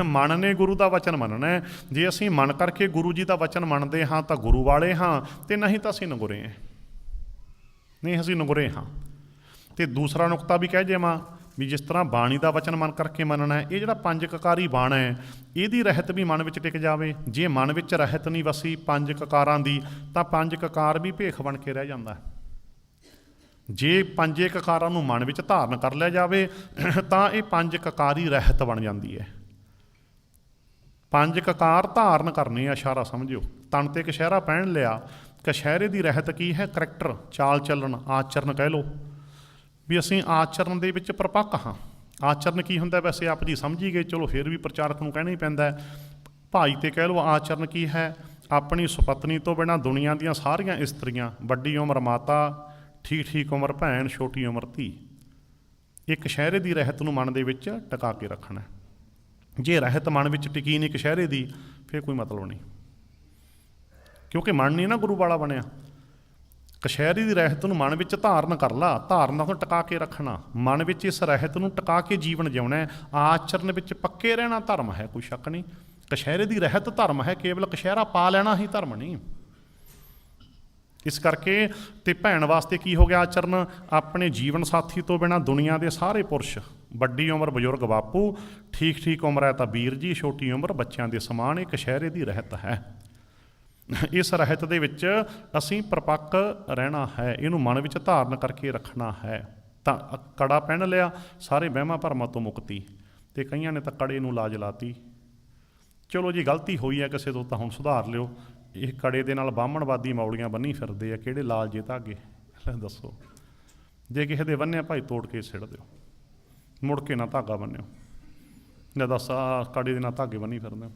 ਮਨ ਨੇ ਗੁਰੂ ਦਾ ਵਚਨ ਮੰਨਣਾ। ਜੇ ਅਸੀਂ ਮਨ ਕਰਕੇ ਗੁਰੂ ਜੀ ਦਾ ਵਚਨ ਮੰਨਦੇ ਹਾਂ ਤਾਂ ਗੁਰੂ ਵਾਲੇ ਹਾਂ, ਤੇ ਨਹੀਂ ਤਾਂ ਅਸੀਂ ਨਗੁਰੇ ਹਾਂ। ਅਸੀਂ ਨਗੁਰੇ ਹਾਂ। ਅਤੇ ਦੂਸਰਾ ਨੁਕਤਾ ਵੀ ਕਹਿ ਜਾਵਾਂ ਵੀ ਜਿਸ ਤਰ੍ਹਾਂ ਬਾਣੀ ਦਾ ਵਚਨ ਮਨ ਕਰਕੇ ਮੰਨਣਾ ਹੈ, ਇਹ ਜਿਹੜਾ 5 ਕਕਾਰੀ ਬਾਣਾ ਹੈ, ਇਹਦੀ ਰਹਿਤ ਵੀ ਮਨ ਵਿੱਚ ਟਿਕ ਜਾਵੇ। ਜੇ ਮਨ ਵਿੱਚ ਰਹਿਤ ਨਹੀਂ ਵਸੀ 5 ਕਕਾਰਾਂ ਦੀ, ਤਾਂ 5 ਕਕਾਰ ਵੀ ਭੇਖ ਬਣ ਕੇ ਰਹਿ ਜਾਂਦਾ। ਜੇ 5 ਕਕਾਰਾਂ ਨੂੰ ਮਨ ਵਿੱਚ ਧਾਰਨ ਕਰ ਲਿਆ ਜਾਵੇ ਤਾਂ ਇਹ 5 ਕਕਾਰੀ ਰਹਿਤ ਬਣ ਜਾਂਦੀ ਹੈ। 5 ਕਕਾਰ ਧਾਰਨ ਕਰਨੀ ਹੈ, ਇਸ਼ਾਰਾ ਸਮਝਿਓ। ਤਨ 'ਤੇ ਕਛਹਿਰਾ ਪਹਿਨ ਲਿਆ। ਕਛਹਿਰੇ ਦੀ ਰਹਿਤ ਕੀ ਹੈ? ਕਰੈਕਟਰ, ਚਾਲ ਚੱਲਣ, ਆਚਰਨ ਕਹਿ ਲਓ ਵੀ ਅਸੀਂ ਆਚਰਨ ਦੇ ਵਿੱਚ ਪਰਪੱਕ ਹਾਂ। ਆਚਰਨ ਕੀ ਹੁੰਦਾ ਵੈਸੇ ਆਪ ਜੀ ਸਮਝ ਹੀ ਗਏ, ਚਲੋ ਫਿਰ ਵੀ ਪ੍ਰਚਾਰਕ ਨੂੰ ਕਹਿਣਾ ਹੀ ਪੈਂਦਾ। ਭਾਈ ਤੇ ਕਹਿ ਲਓ ਆਚਰਨ ਕੀ ਹੈ? ਆਪਣੀ ਸੁਪਤਨੀ ਤੋਂ ਬਿਨਾਂ ਦੁਨੀਆ ਦੀਆਂ ਸਾਰੀਆਂ ਇਸਤਰੀਆਂ, ਵੱਡੀ ਉਮਰ ਮਾਤਾ, ਠੀਕ ਉਮਰ ਭੈਣ, ਛੋਟੀ ਉਮਰ ਧੀ, ਇੱਕ ਕਛਹਿਰੇ ਦੀ ਰਹਿਤ ਨੂੰ ਮਨ ਦੇ ਵਿੱਚ ਟਿਕਾ ਕੇ ਰੱਖਣਾ। ਜੇ ਰਹਿਤ ਮਨ ਵਿੱਚ ਟਿਕੀ ਨਹੀਂ ਕਛਹਿਰੇ ਦੀ, ਫਿਰ ਕੋਈ ਮਤਲਬ ਨਹੀਂ, ਕਿਉਂਕਿ ਮਨ ਨਹੀਂ ਨਾ ਗੁਰੂ ਵਾਲਾ ਬਣਿਆ। ਕਛਹਿਰੇ ਦੀ ਰਹਿਤ ਨੂੰ ਮਨ ਵਿੱਚ ਧਾਰਨ ਕਰ ਲਾ। ਧਾਰਨਾ ਤੋਂ ਟਿਕਾ ਕੇ ਰੱਖਣਾ, ਮਨ ਵਿੱਚ ਇਸ ਰਹਿਤ ਨੂੰ ਟਿਕਾ ਕੇ ਜੀਵਨ ਜਿਉਣਾ। ਆਚਰਨ ਵਿੱਚ ਪੱਕੇ ਰਹਿਣਾ ਧਰਮ ਹੈ, ਕੋਈ ਸ਼ੱਕ ਨਹੀਂ। ਕਛਹਿਰੇ ਦੀ ਰਹਿਤ ਧਰਮ ਹੈ, ਕੇਵਲ ਕਛਹਿਰਾ ਪਾ ਲੈਣਾ ਹੀ ਧਰਮ ਨਹੀਂ। ਇਸ ਕਰਕੇ ਤੇ ਭੈਣ ਵਾਸਤੇ ਕੀ ਹੋ ਗਿਆ ਆਚਰਨ? ਆਪਣੇ ਜੀਵਨ ਸਾਥੀ ਤੋਂ ਬਿਨਾਂ ਦੁਨੀਆ ਦੇ ਸਾਰੇ ਪੁਰਸ਼, ਵੱਡੀ ਉਮਰ ਬਜ਼ੁਰਗ ਬਾਪੂ, ਠੀਕ ਉਮਰ ਹੈ ਤਾਂ ਵੀਰ ਜੀ, ਛੋਟੀ ਉਮਰ ਬੱਚਿਆਂ ਦੇ ਸਮਾਨ। ਇਹ ਕਛਹਿਰੇ ਦੀ ਰਹਿਤ ਹੈ। ਇਸ ਰਹਿਤ ਦੇ ਵਿੱਚ ਅਸੀਂ ਪਰਪੱਕ ਰਹਿਣਾ ਹੈ, ਇਹਨੂੰ ਮਨ ਵਿੱਚ ਧਾਰਨ ਕਰਕੇ ਰੱਖਣਾ ਹੈ। ਤਾਂ ਕੜਾ ਪਹਿਨ ਲਿਆ, ਸਾਰੇ ਵਹਿਮਾਂ ਭਰਮਾਂ ਤੋਂ ਮੁਕਤੀ। ਅਤੇ ਕਈਆਂ ਨੇ ਤਾਂ ਕੜੇ ਨੂੰ ਲਾਜ ਲਾਤੀ। ਚਲੋ ਜੀ ਗਲਤੀ ਹੋਈ ਹੈ ਕਿਸੇ ਤੋਂ ਤਾਂ ਹੁਣ ਸੁਧਾਰ ਲਿਓ। ਇਹ ਕੜੇ ਦੇ ਨਾਲ ਬਾਹਮਣਵਾਦੀ ਮੌਲੀਆਂ ਬੰਨੀ ਫਿਰਦੇ ਆ, ਕਿਹੜੇ ਲਾਲ ਜੇ ਧਾਗੇ ਦੱਸੋ। ਜੇ ਕਿਸੇ ਦੇ ਬੰਨਿਆ ਭਾਈ ਤੋੜ ਕੇ ਸਿੱਟ ਦਿਓ, ਮੁੜ ਕੇ ਨਾ ਧਾਗਾ ਬੰਨਿਓ। ਜਾਂ ਦੱਸ ਆਹ ਕੜੇ ਦੇ ਨਾਲ ਧਾਗੇ ਬੰਨੀ ਫਿਰਦੇ ਹੋ।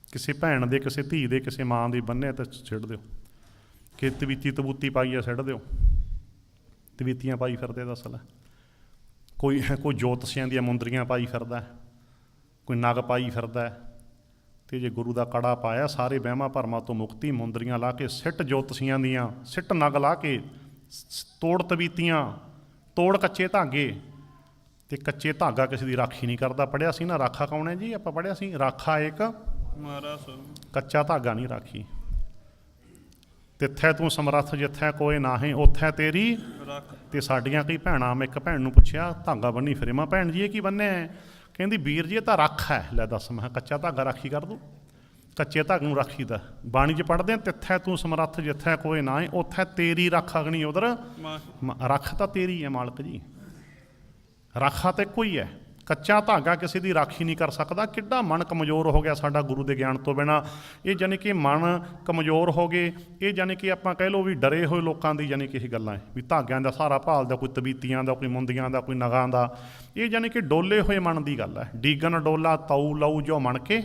ਕਿਸੇ ਭੈਣ ਦੇ, ਕਿਸੇ ਧੀ ਦੇ, ਕਿਸੇ ਮਾਂ ਦੇ ਬੰਨਿਆ ਤਾਂ ਸਿੱਟ ਦਿਓ। ਕਿ ਤਵੀਤੀ ਤਬੂਤੀ ਪਾਈ ਆ ਸਿੱਟ ਦਿਓ। ਤਵੀਤੀਆਂ ਪਾਈ ਫਿਰਦੇ ਦੱਸ ਲੈ। ਕੋਈ ਜੋਤਸ਼ੀਆਂ ਦੀਆਂ ਮੁੰਦਰੀਆਂ ਪਾਈ ਫਿਰਦਾ, ਕੋਈ ਨਗ ਪਾਈ ਫਿਰਦਾ, ਤੇ ਜੇ ਗੁਰੂ ਦਾ ਕੜਾ ਪਾਇਆ, ਸਾਰੇ ਵਹਿਮਾਂ ਭਰਮਾਂ ਤੋਂ ਮੁਕਤੀ, ਮੁੰਦਰੀਆਂ ਲਾ ਕੇ ਸਿੱਟ ਜੋਤਸ਼ੀਆਂ ਦੀਆਂ, ਸਿੱਟ ਨਗ ਲਾ ਕੇ, ਤੋੜ ਤਵੀਤੀਆਂ, ਤੋੜ ਕੱਚੇ ਧਾਗੇ। ਤੇ ਕੱਚੇ ਧਾਗਾ ਕਿਸੇ ਦੀ ਰਾਖੀ ਨਹੀਂ ਕਰਦਾ। ਪੜ੍ਹਿਆ ਸੀ ਨਾ ਰਾਖਾ ਕੌਣ ਹੈ ਜੀ, ਆਪਾਂ ਪੜ੍ਹਿਆ ਸੀ ਰਾਖਾ ਇੱਕ ਕੱਚਾ ਧਾਗਾ ਨਹੀਂ ਰਾਖੀ। ਤਿੱਥੈ ਤੂੰ ਸਮਰੱਥ ਜਿੱਥੈ ਕੋਏ ਨਾਹੀਂ, ਉੱਥੈ ਤੇਰੀ ਤੇ ਸਾਡੀਆਂ ਕਈ ਭੈਣਾਂ, ਮੈਂ ਇੱਕ ਭੈਣ ਨੂੰ ਪੁੱਛਿਆ ਧਾਗਾ ਬੰਨੀ ਫਿਰੇ, ਮੈਂ ਭੈਣ ਜੀ ਇਹ ਕੀ ਬੰਨਿਆ? ਕਹਿੰਦੀ ਵੀਰ ਜੀ ਇਹ ਤਾਂ ਰੱਖ ਹੈ। ਲੈ ਦੱਸ, ਮੈਂ ਕੱਚਾ ਧਾਗਾ ਰਾਖੀ ਕਰ ਦੂੰ? ਕੱਚੇ ਧਾਗੇ ਨੂੰ ਰਾਖੀ ਦਾ ਬਾਣੀ 'ਚ ਪੜ੍ਹਦੇ ਹਾਂ, ਤਿੱਥੈ ਤੂੰ ਸਮਰੱਥ ਜਿੱਥੈ ਕੋਏ ਨਾਹੀਂ, ਉੱਥੈ ਤੇਰੀ ਰੱਖ ਅਗਣੀ ਉਧਰ। ਰੱਖ ਤਾਂ ਤੇਰੀ ਹੈ ਮਾਲਕ ਜੀ, ਰਾਖਾ ਤਾਂ ਇੱਕੋ ਹੀ ਹੈ। ਕੱਚਾ ਧਾਗਾ ਕਿਸੇ ਦੀ ਰਾਖੀ ਨਹੀਂ ਕਰ ਸਕਦਾ। ਕਿੱਡਾ ਮਨ ਕਮਜ਼ੋਰ ਹੋ ਗਿਆ ਸਾਡਾ ਗੁਰੂ ਦੇ ਗਿਆਨ ਤੋਂ ਬਿਨਾਂ। ਇਹ ਜਾਨੀ ਕਿ ਮਨ ਕਮਜ਼ੋਰ ਹੋ ਗਏ, ਇਹ ਜਾਨੀ ਕਿ ਆਪਾਂ ਕਹਿ ਲਓ ਵੀ ਡਰੇ ਹੋਏ ਲੋਕਾਂ ਦੀ ਜਾਨੀ ਕਿ ਇਹ ਗੱਲਾਂ ਹੈ ਵੀ ਧਾਗਿਆਂ ਦਾ ਸਹਾਰਾ ਭਾਲਦਾ, ਕੋਈ ਤਬੀਤੀਆਂ ਦਾ, ਕੋਈ ਮੁੰਦੀਆਂ ਦਾ, ਕੋਈ ਨਗਾਂ ਦਾ। ਇਹ ਜਾਨੀ ਕਿ ਡੋਲੇ ਹੋਏ ਮਨ ਦੀ ਗੱਲ ਹੈ। ਡੀਗਨ ਡੋਲਾ ਤਾਊ ਲਊ ਜੋ ਮਨ ਕੇ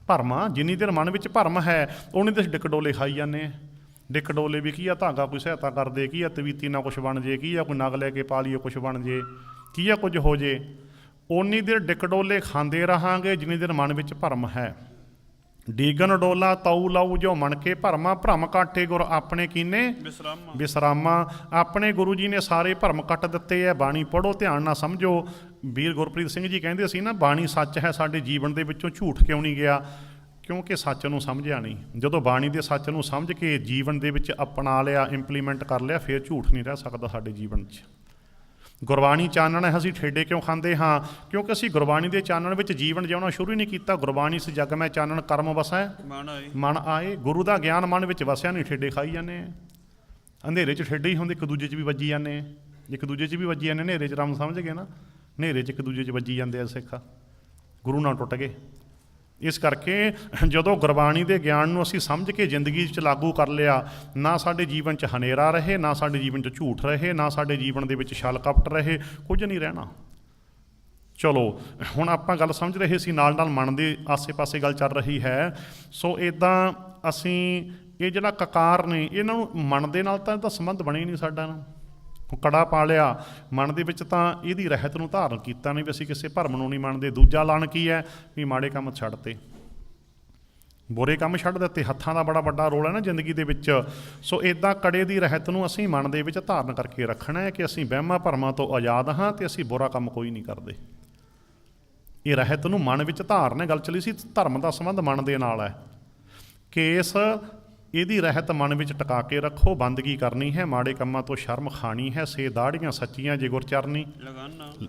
ਭਰਮਾਂ। ਜਿੰਨੀ ਦੇਰ ਮਨ ਵਿੱਚ ਭਰਮ ਹੈ ਉਨੀ ਦੇਰ ਡਿੱਕ ਡੋਲੇ ਖਾਈ ਜਾਂਦੇ ਆ। ਡਿੱਕ ਡੋਲੇ ਵੀ ਕੀ ਆ, ਧਾਗਾ ਕੋਈ ਸਹਾਇਤਾ ਕਰਦੇ, ਕੀ ਆ ਤਬੀਤੀ ਨਾਲ ਕੁਛ ਬਣ ਜੇ, ਕੀ ਆ ਕੋਈ ਨਗ ਲੈ ਕੇ ਪਾ ਲਈਏ ਕੁਛ ਬਣ ਜੇ, ਕੀ ਆ ਕੁਝ ਹੋ ਜੇ। ਉਨੀ ਦੇਰ ਡਿੱਕ ਡੋਲੇ ਖਾਂਦੇ ਰਹਾਂਗੇ ਜਿੰਨੀ ਦੇਰ ਮਨ ਵਿੱਚ ਭਰਮ ਹੈ। ਡੀਗਨ ਡੋਲਾ ਤਾਊ ਲਾਊ ਜੋ ਮਨ ਕੇ ਭਰਮਾਂ, ਭਰਮ ਕਾਟੇ ਗੁਰ ਆਪਣੇ ਕੀਨੇ ਵਿਸਰਾਮਾਂ। ਆਪਣੇ ਗੁਰੂ ਜੀ ਨੇ ਸਾਰੇ ਭਰਮ ਕੱਟ ਦਿੱਤੇ ਹੈ। ਬਾਣੀ ਪੜ੍ਹੋ, ਧਿਆਨ ਨਾਲ ਸਮਝੋ। ਵੀਰ ਗੁਰਪ੍ਰੀਤ ਸਿੰਘ ਜੀ ਕਹਿੰਦੇ ਸੀ ਨਾ, ਬਾਣੀ ਸੱਚ ਹੈ, ਸਾਡੇ ਜੀਵਨ ਦੇ ਵਿੱਚੋਂ ਝੂਠ ਕਿਉਂ ਨਹੀਂ ਗਿਆ? ਕਿਉਂਕਿ ਸੱਚ ਨੂੰ ਸਮਝਿਆ ਨਹੀਂ। ਜਦੋਂ ਬਾਣੀ ਦੇ ਸੱਚ ਨੂੰ ਸਮਝ ਕੇ ਜੀਵਨ ਦੇ ਵਿੱਚ ਅਪਣਾ ਲਿਆ, ਇੰਪਲੀਮੈਂਟ ਕਰ ਲਿਆ, ਫਿਰ ਝੂਠ ਨਹੀਂ ਰਹਿ ਸਕਦਾ ਸਾਡੇ ਜੀਵਨ 'ਚ। ਗੁਰਬਾਣੀ ਚਾਨਣ ਹੈ, ਅਸੀਂ ਠੇਡੇ ਕਿਉਂ ਖਾਂਦੇ ਹਾਂ? ਕਿਉਂਕਿ ਅਸੀਂ ਗੁਰਬਾਣੀ ਦੇ ਚਾਨਣ ਵਿੱਚ ਜੀਵਨ ਜਿਉਣਾ ਸ਼ੁਰੂ ਹੀ ਨਹੀਂ ਕੀਤਾ। ਗੁਰਬਾਣੀ ਸ ਜਗ ਮੈਂ ਚਾਨਣ ਕਰਮ ਵਸੈ ਮਨ ਆਏ। ਗੁਰੂ ਦਾ ਗਿਆਨ ਮਨ ਵਿੱਚ ਵਸਿਆ ਨਹੀਂ, ਠੇਡੇ ਖਾਈ ਜਾਂਦੇ ਆ। ਅੰਧੇਰੇ 'ਚ ਠੇਡੇ ਹੀ ਹੁੰਦੇ, ਇੱਕ ਦੂਜੇ 'ਚ ਵੀ ਵੱਜੀ ਜਾਂਦੇ ਆ, ਇੱਕ ਦੂਜੇ 'ਚ ਵੀ ਵੱਜੀ ਜਾਂਦੇ। ਹਨੇਰੇ 'ਚ ਰਮ ਸਮਝ ਗਏ ਨਾ, ਹਨੇਰੇ 'ਚ ਇੱਕ ਦੂਜੇ 'ਚ ਵੱਜੀ ਜਾਂਦੇ ਆ ਸਿੱਖ। ਗੁਰੂ ਨਾਲ ਟੁੱਟ ਗਏ। ਇਸ ਕਰਕੇ ਜਦੋਂ ਗੁਰਬਾਣੀ ਦੇ ਗਿਆਨ ਨੂੰ ਅਸੀਂ ਸਮਝ ਕੇ ਜ਼ਿੰਦਗੀ 'ਚ ਲਾਗੂ ਕਰ ਲਿਆ, ਨਾ ਸਾਡੇ ਜੀਵਨ 'ਚ ਹਨੇਰਾ ਰਹੇ, ਨਾ ਸਾਡੇ ਜੀਵਨ 'ਚ ਝੂਠ ਰਹੇ, ਨਾ ਸਾਡੇ ਜੀਵਨ ਦੇ ਵਿੱਚ ਛਲ ਕਪਟ ਰਹੇ, ਕੁਝ ਨਹੀਂ ਰਹਿਣਾ। ਚਲੋ ਹੁਣ ਆਪਾਂ ਗੱਲ ਸਮਝ ਰਹੇ ਸੀ, ਨਾਲ ਨਾਲ ਮਨ ਦੇ ਆਸੇ-ਪਾਸੇ ਗੱਲ ਚੱਲ ਰਹੀ ਹੈ। ਸੋ ਇੱਦਾਂ ਅਸੀਂ ਇਹ ਜਿਹੜਾ ਕਕਾਰ ਨੇ, ਇਹਨਾਂ ਨੂੰ ਮਨ ਦੇ ਨਾਲ ਤਾਂ ਇਹਦਾ ਸੰਬੰਧ ਬਣੇ ਹੀ ਨਹੀਂ ਸਾਡਾ ਨਾ। ਕੜਾ ਪਾ ਲਿਆ ਮਨ ਦੇ ਵਿੱਚ, ਤਾਂ ਇਹਦੀ ਰਹਿਤ ਨੂੰ ਧਾਰਨ ਕੀਤਾ ਨਹੀਂ ਵੀ ਅਸੀਂ ਕਿਸੇ ਭਰਮ ਨੂੰ ਨਹੀਂ ਮੰਨਦੇ। ਦੂਜਾ ਲਾਣ ਕੀ ਹੈ ਵੀ ਮਾੜੇ ਕੰਮ ਛੱਡਤੇ, ਬੁਰੇ ਕੰਮ ਛੱਡ ਦਿੱਤੇ। ਹੱਥਾਂ ਦਾ ਬੜਾ ਵੱਡਾ ਰੋਲ ਹੈ ਨਾ ਜ਼ਿੰਦਗੀ ਦੇ ਵਿੱਚ। ਸੋ ਇੱਦਾਂ ਕੜੇ ਦੀ ਰਹਿਤ ਨੂੰ ਅਸੀਂ ਮਨ ਦੇ ਵਿੱਚ ਧਾਰਨ ਕਰਕੇ ਰੱਖਣਾ ਹੈ ਕਿ ਅਸੀਂ ਵਹਿਮਾਂ ਭਰਮਾਂ ਤੋਂ ਆਜ਼ਾਦ ਹਾਂ ਤੇ ਅਸੀਂ ਬੁਰਾ ਕੰਮ ਕੋਈ ਨਹੀਂ ਕਰਦੇ। ਇਹ ਰਹਿਤ ਨੂੰ ਮਨ ਵਿੱਚ ਧਾਰਨ ਹੈ। ਗੱਲ ਚੱਲੀ ਸੀ ਧਰਮ ਦਾ ਸੰਬੰਧ ਮਨ ਦੇ ਨਾਲ ਹੈ। ਕੇਸ ਇਹਦੀ ਰਹਿਤ ਮਨ ਵਿੱਚ ਟਿਕਾ ਕੇ ਰੱਖੋ। ਬੰਦਗੀ ਕਰਨੀ ਹੈ, ਮਾੜੇ ਕੰਮਾਂ ਤੋਂ ਸ਼ਰਮ ਖਾਣੀ ਹੈ। ਸੇ ਦਾੜੀਆਂ ਸੱਚੀਆਂ ਜੇ ਗੁਰਚਰਨੀ,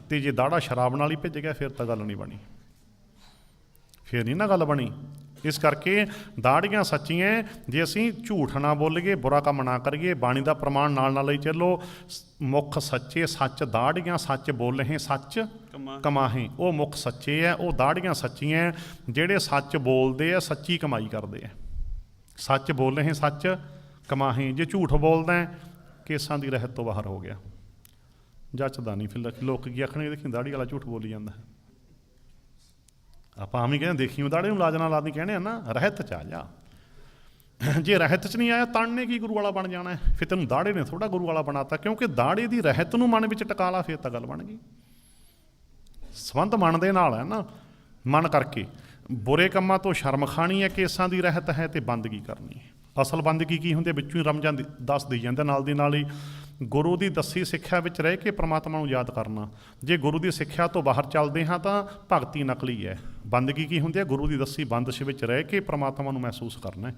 ਤੇ ਜੇ ਦਾੜਾ ਸ਼ਰਾਬ ਨਾਲ ਹੀ ਭਿੱਜ ਗਿਆ ਫਿਰ ਤਾਂ ਗੱਲ ਨਹੀਂ ਬਣੀ, ਫਿਰ ਨਹੀਂ ਨਾ ਗੱਲ ਬਣੀ। ਇਸ ਕਰਕੇ ਦਾੜੀਆਂ ਸੱਚੀਆਂ, ਜੇ ਅਸੀਂ ਝੂਠ ਨਾ ਬੋਲੀਏ, ਬੁਰਾ ਕੰਮ ਨਾ ਕਰੀਏ, ਬਾਣੀ ਦਾ ਪ੍ਰਮਾਣ ਨਾਲ ਨਾਲ ਲਈ ਚੱਲੋ। ਮੁੱਖ ਸੱਚੇ ਸੱਚ ਦਾੜੀਆਂ, ਸੱਚ ਬੋਲੇ ਸੱਚ ਕਮਾਹੇ। ਉਹ ਮੁੱਖ ਸੱਚੇ ਹੈ, ਉਹ ਦਾੜੀਆਂ ਸੱਚੀਆਂ। ਜਿਹੜੇ ਸੱਚ ਬੋਲਦੇ ਆ ਸੱਚੀ ਕਮਾਈ ਕਰਦੇ ਆ। ਸੱਚ ਬੋਲੇ ਸੱਚ ਕਮਾਹੇ। ਜੇ ਝੂਠ ਬੋਲਦਾ ਕੇਸਾਂ ਦੀ ਰਹਿਤ ਤੋਂ ਬਾਹਰ ਹੋ ਗਿਆ, ਜੱਚਦਾ ਨਹੀਂ। ਫਿਰ ਲੋਕ ਕੀ ਆਖਣਗੇ, ਦੇਖੀ ਦਾੜੀ ਵਾਲਾ ਝੂਠ ਬੋਲੀ ਜਾਂਦਾ। ਆਪਾਂ ਆਮ ਹੀ ਕਹਿੰਦੇ ਦੇਖੀ ਦਾੜੇ ਨੂੰ ਲਾਜ ਨਾਲ ਆਦਮੀ ਕਹਿੰਦੇ ਆ ਨਾ, ਰਹਿਤ 'ਚ ਆ ਜਾ। ਜੇ ਰਹਿਤ 'ਚ ਨਹੀਂ ਆਇਆ ਤਣਨੇ ਕੀ ਗੁਰੂ ਵਾਲਾ ਬਣ ਜਾਣਾ? ਫਿਰ ਤੈਨੂੰ ਦਾੜੇ ਨੇ ਥੋੜਾ ਗੁਰੂ ਵਾਲਾ ਬਣਾਤਾ। ਕਿਉਂਕਿ ਦਾੜੇ ਦੀ ਰਹਿਤ ਨੂੰ ਮਨ ਵਿੱਚ ਟਿਕਾ ਲਾ, ਫਿਰ ਤਾਂ ਗੱਲ ਬਣ ਗਈ। ਸੰਬੰਧ ਮਨ ਦੇ ਨਾਲ ਹੈ ਨਾ। ਮਨ ਕਰਕੇ ਬੁਰੇ ਕੰਮਾਂ ਤੋਂ ਸ਼ਰਮ ਖਾਣੀ ਹੈ, ਕੇਸਾਂ ਦੀ ਰਹਿਤ ਹੈ, ਤੇ ਬੰਦਗੀ ਕਰਨੀ ਹੈ। ਅਸਲ ਬੰਦਗੀ ਕੀ ਹੁੰਦੀ? ਵਿੱਚੋਂ ਹੀ ਰਮਜ਼ਾਨ ਦੱਸ ਦੇਈ ਜਾਂਦਾ ਨਾਲ ਦੀ ਨਾਲ ਹੀ। ਗੁਰੂ ਦੀ ਦੱਸੀ ਸਿੱਖਿਆ ਵਿੱਚ ਰਹਿ ਕੇ ਪ੍ਰਮਾਤਮਾ ਨੂੰ ਯਾਦ ਕਰਨਾ। ਜੇ ਗੁਰੂ ਦੀ ਸਿੱਖਿਆ ਤੋਂ ਬਾਹਰ ਚੱਲਦੇ ਹਾਂ ਤਾਂ ਭਗਤੀ ਨਕਲੀ ਹੈ। ਬੰਦਗੀ ਕੀ ਹੁੰਦੀ ਹੈ? ਗੁਰੂ ਦੀ ਦੱਸੀ ਬੰਦਸ਼ ਵਿੱਚ ਰਹਿ ਕੇ ਪ੍ਰਮਾਤਮਾ ਨੂੰ ਮਹਿਸੂਸ ਕਰਨਾ।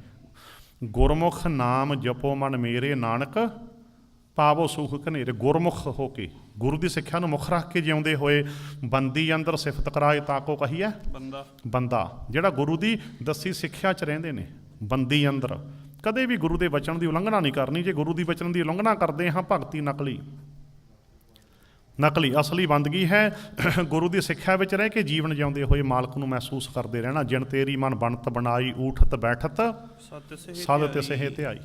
ਗੁਰਮੁਖ ਨਾਮ ਜਪੋ ਮਨ ਮੇਰੇ, ਨਾਨਕ ਪਾਵੋ ਸੁਖ ਘਨੇਰੇ। ਗੁਰਮੁਖ ਹੋ ਕੇ, ਗੁਰੂ ਦੀ ਸਿੱਖਿਆ ਨੂੰ ਮੁੱਖ ਰੱਖ ਕੇ ਜਿਉਂਦੇ ਹੋਏ, ਬੰਦੀ ਅੰਦਰ ਸਿਫਤ ਕਰਾਏ ਤਾਂ ਕੋ ਕਹੀਏ ਬੰਦਾ। ਜਿਹੜਾ ਗੁਰੂ ਦੀ ਦੱਸੀ ਸਿੱਖਿਆ 'ਚ ਰਹਿੰਦੇ ਨੇ, ਬੰਦੀ ਅੰਦਰ ਕਦੇ ਵੀ ਗੁਰੂ ਦੇ ਵਚਨ ਦੀ ਉਲੰਘਣਾ ਨਹੀਂ ਕਰਨੀ। ਜੇ ਗੁਰੂ ਦੀ ਵਚਨ ਦੀ ਉਲੰਘਣਾ ਕਰਦੇ ਹਾਂ, ਭਗਤੀ ਨਕਲੀ। ਅਸਲੀ ਬੰਦਗੀ ਹੈ ਗੁਰੂ ਦੀ ਸਿੱਖਿਆ ਵਿੱਚ ਰਹਿ ਕੇ ਜੀਵਨ ਜਿਉਂਦੇ ਹੋਏ ਮਾਲਕ ਨੂੰ ਮਹਿਸੂਸ ਕਰਦੇ ਰਹਿਣਾ। ਜਿਣ ਤੇਰੀ ਮਨ ਬਣਤ ਬਣਾਈ, ਊਠਤ ਬੈਠਤ ਸਦ ਤਿਸਹਿ ਧਿਆਈ।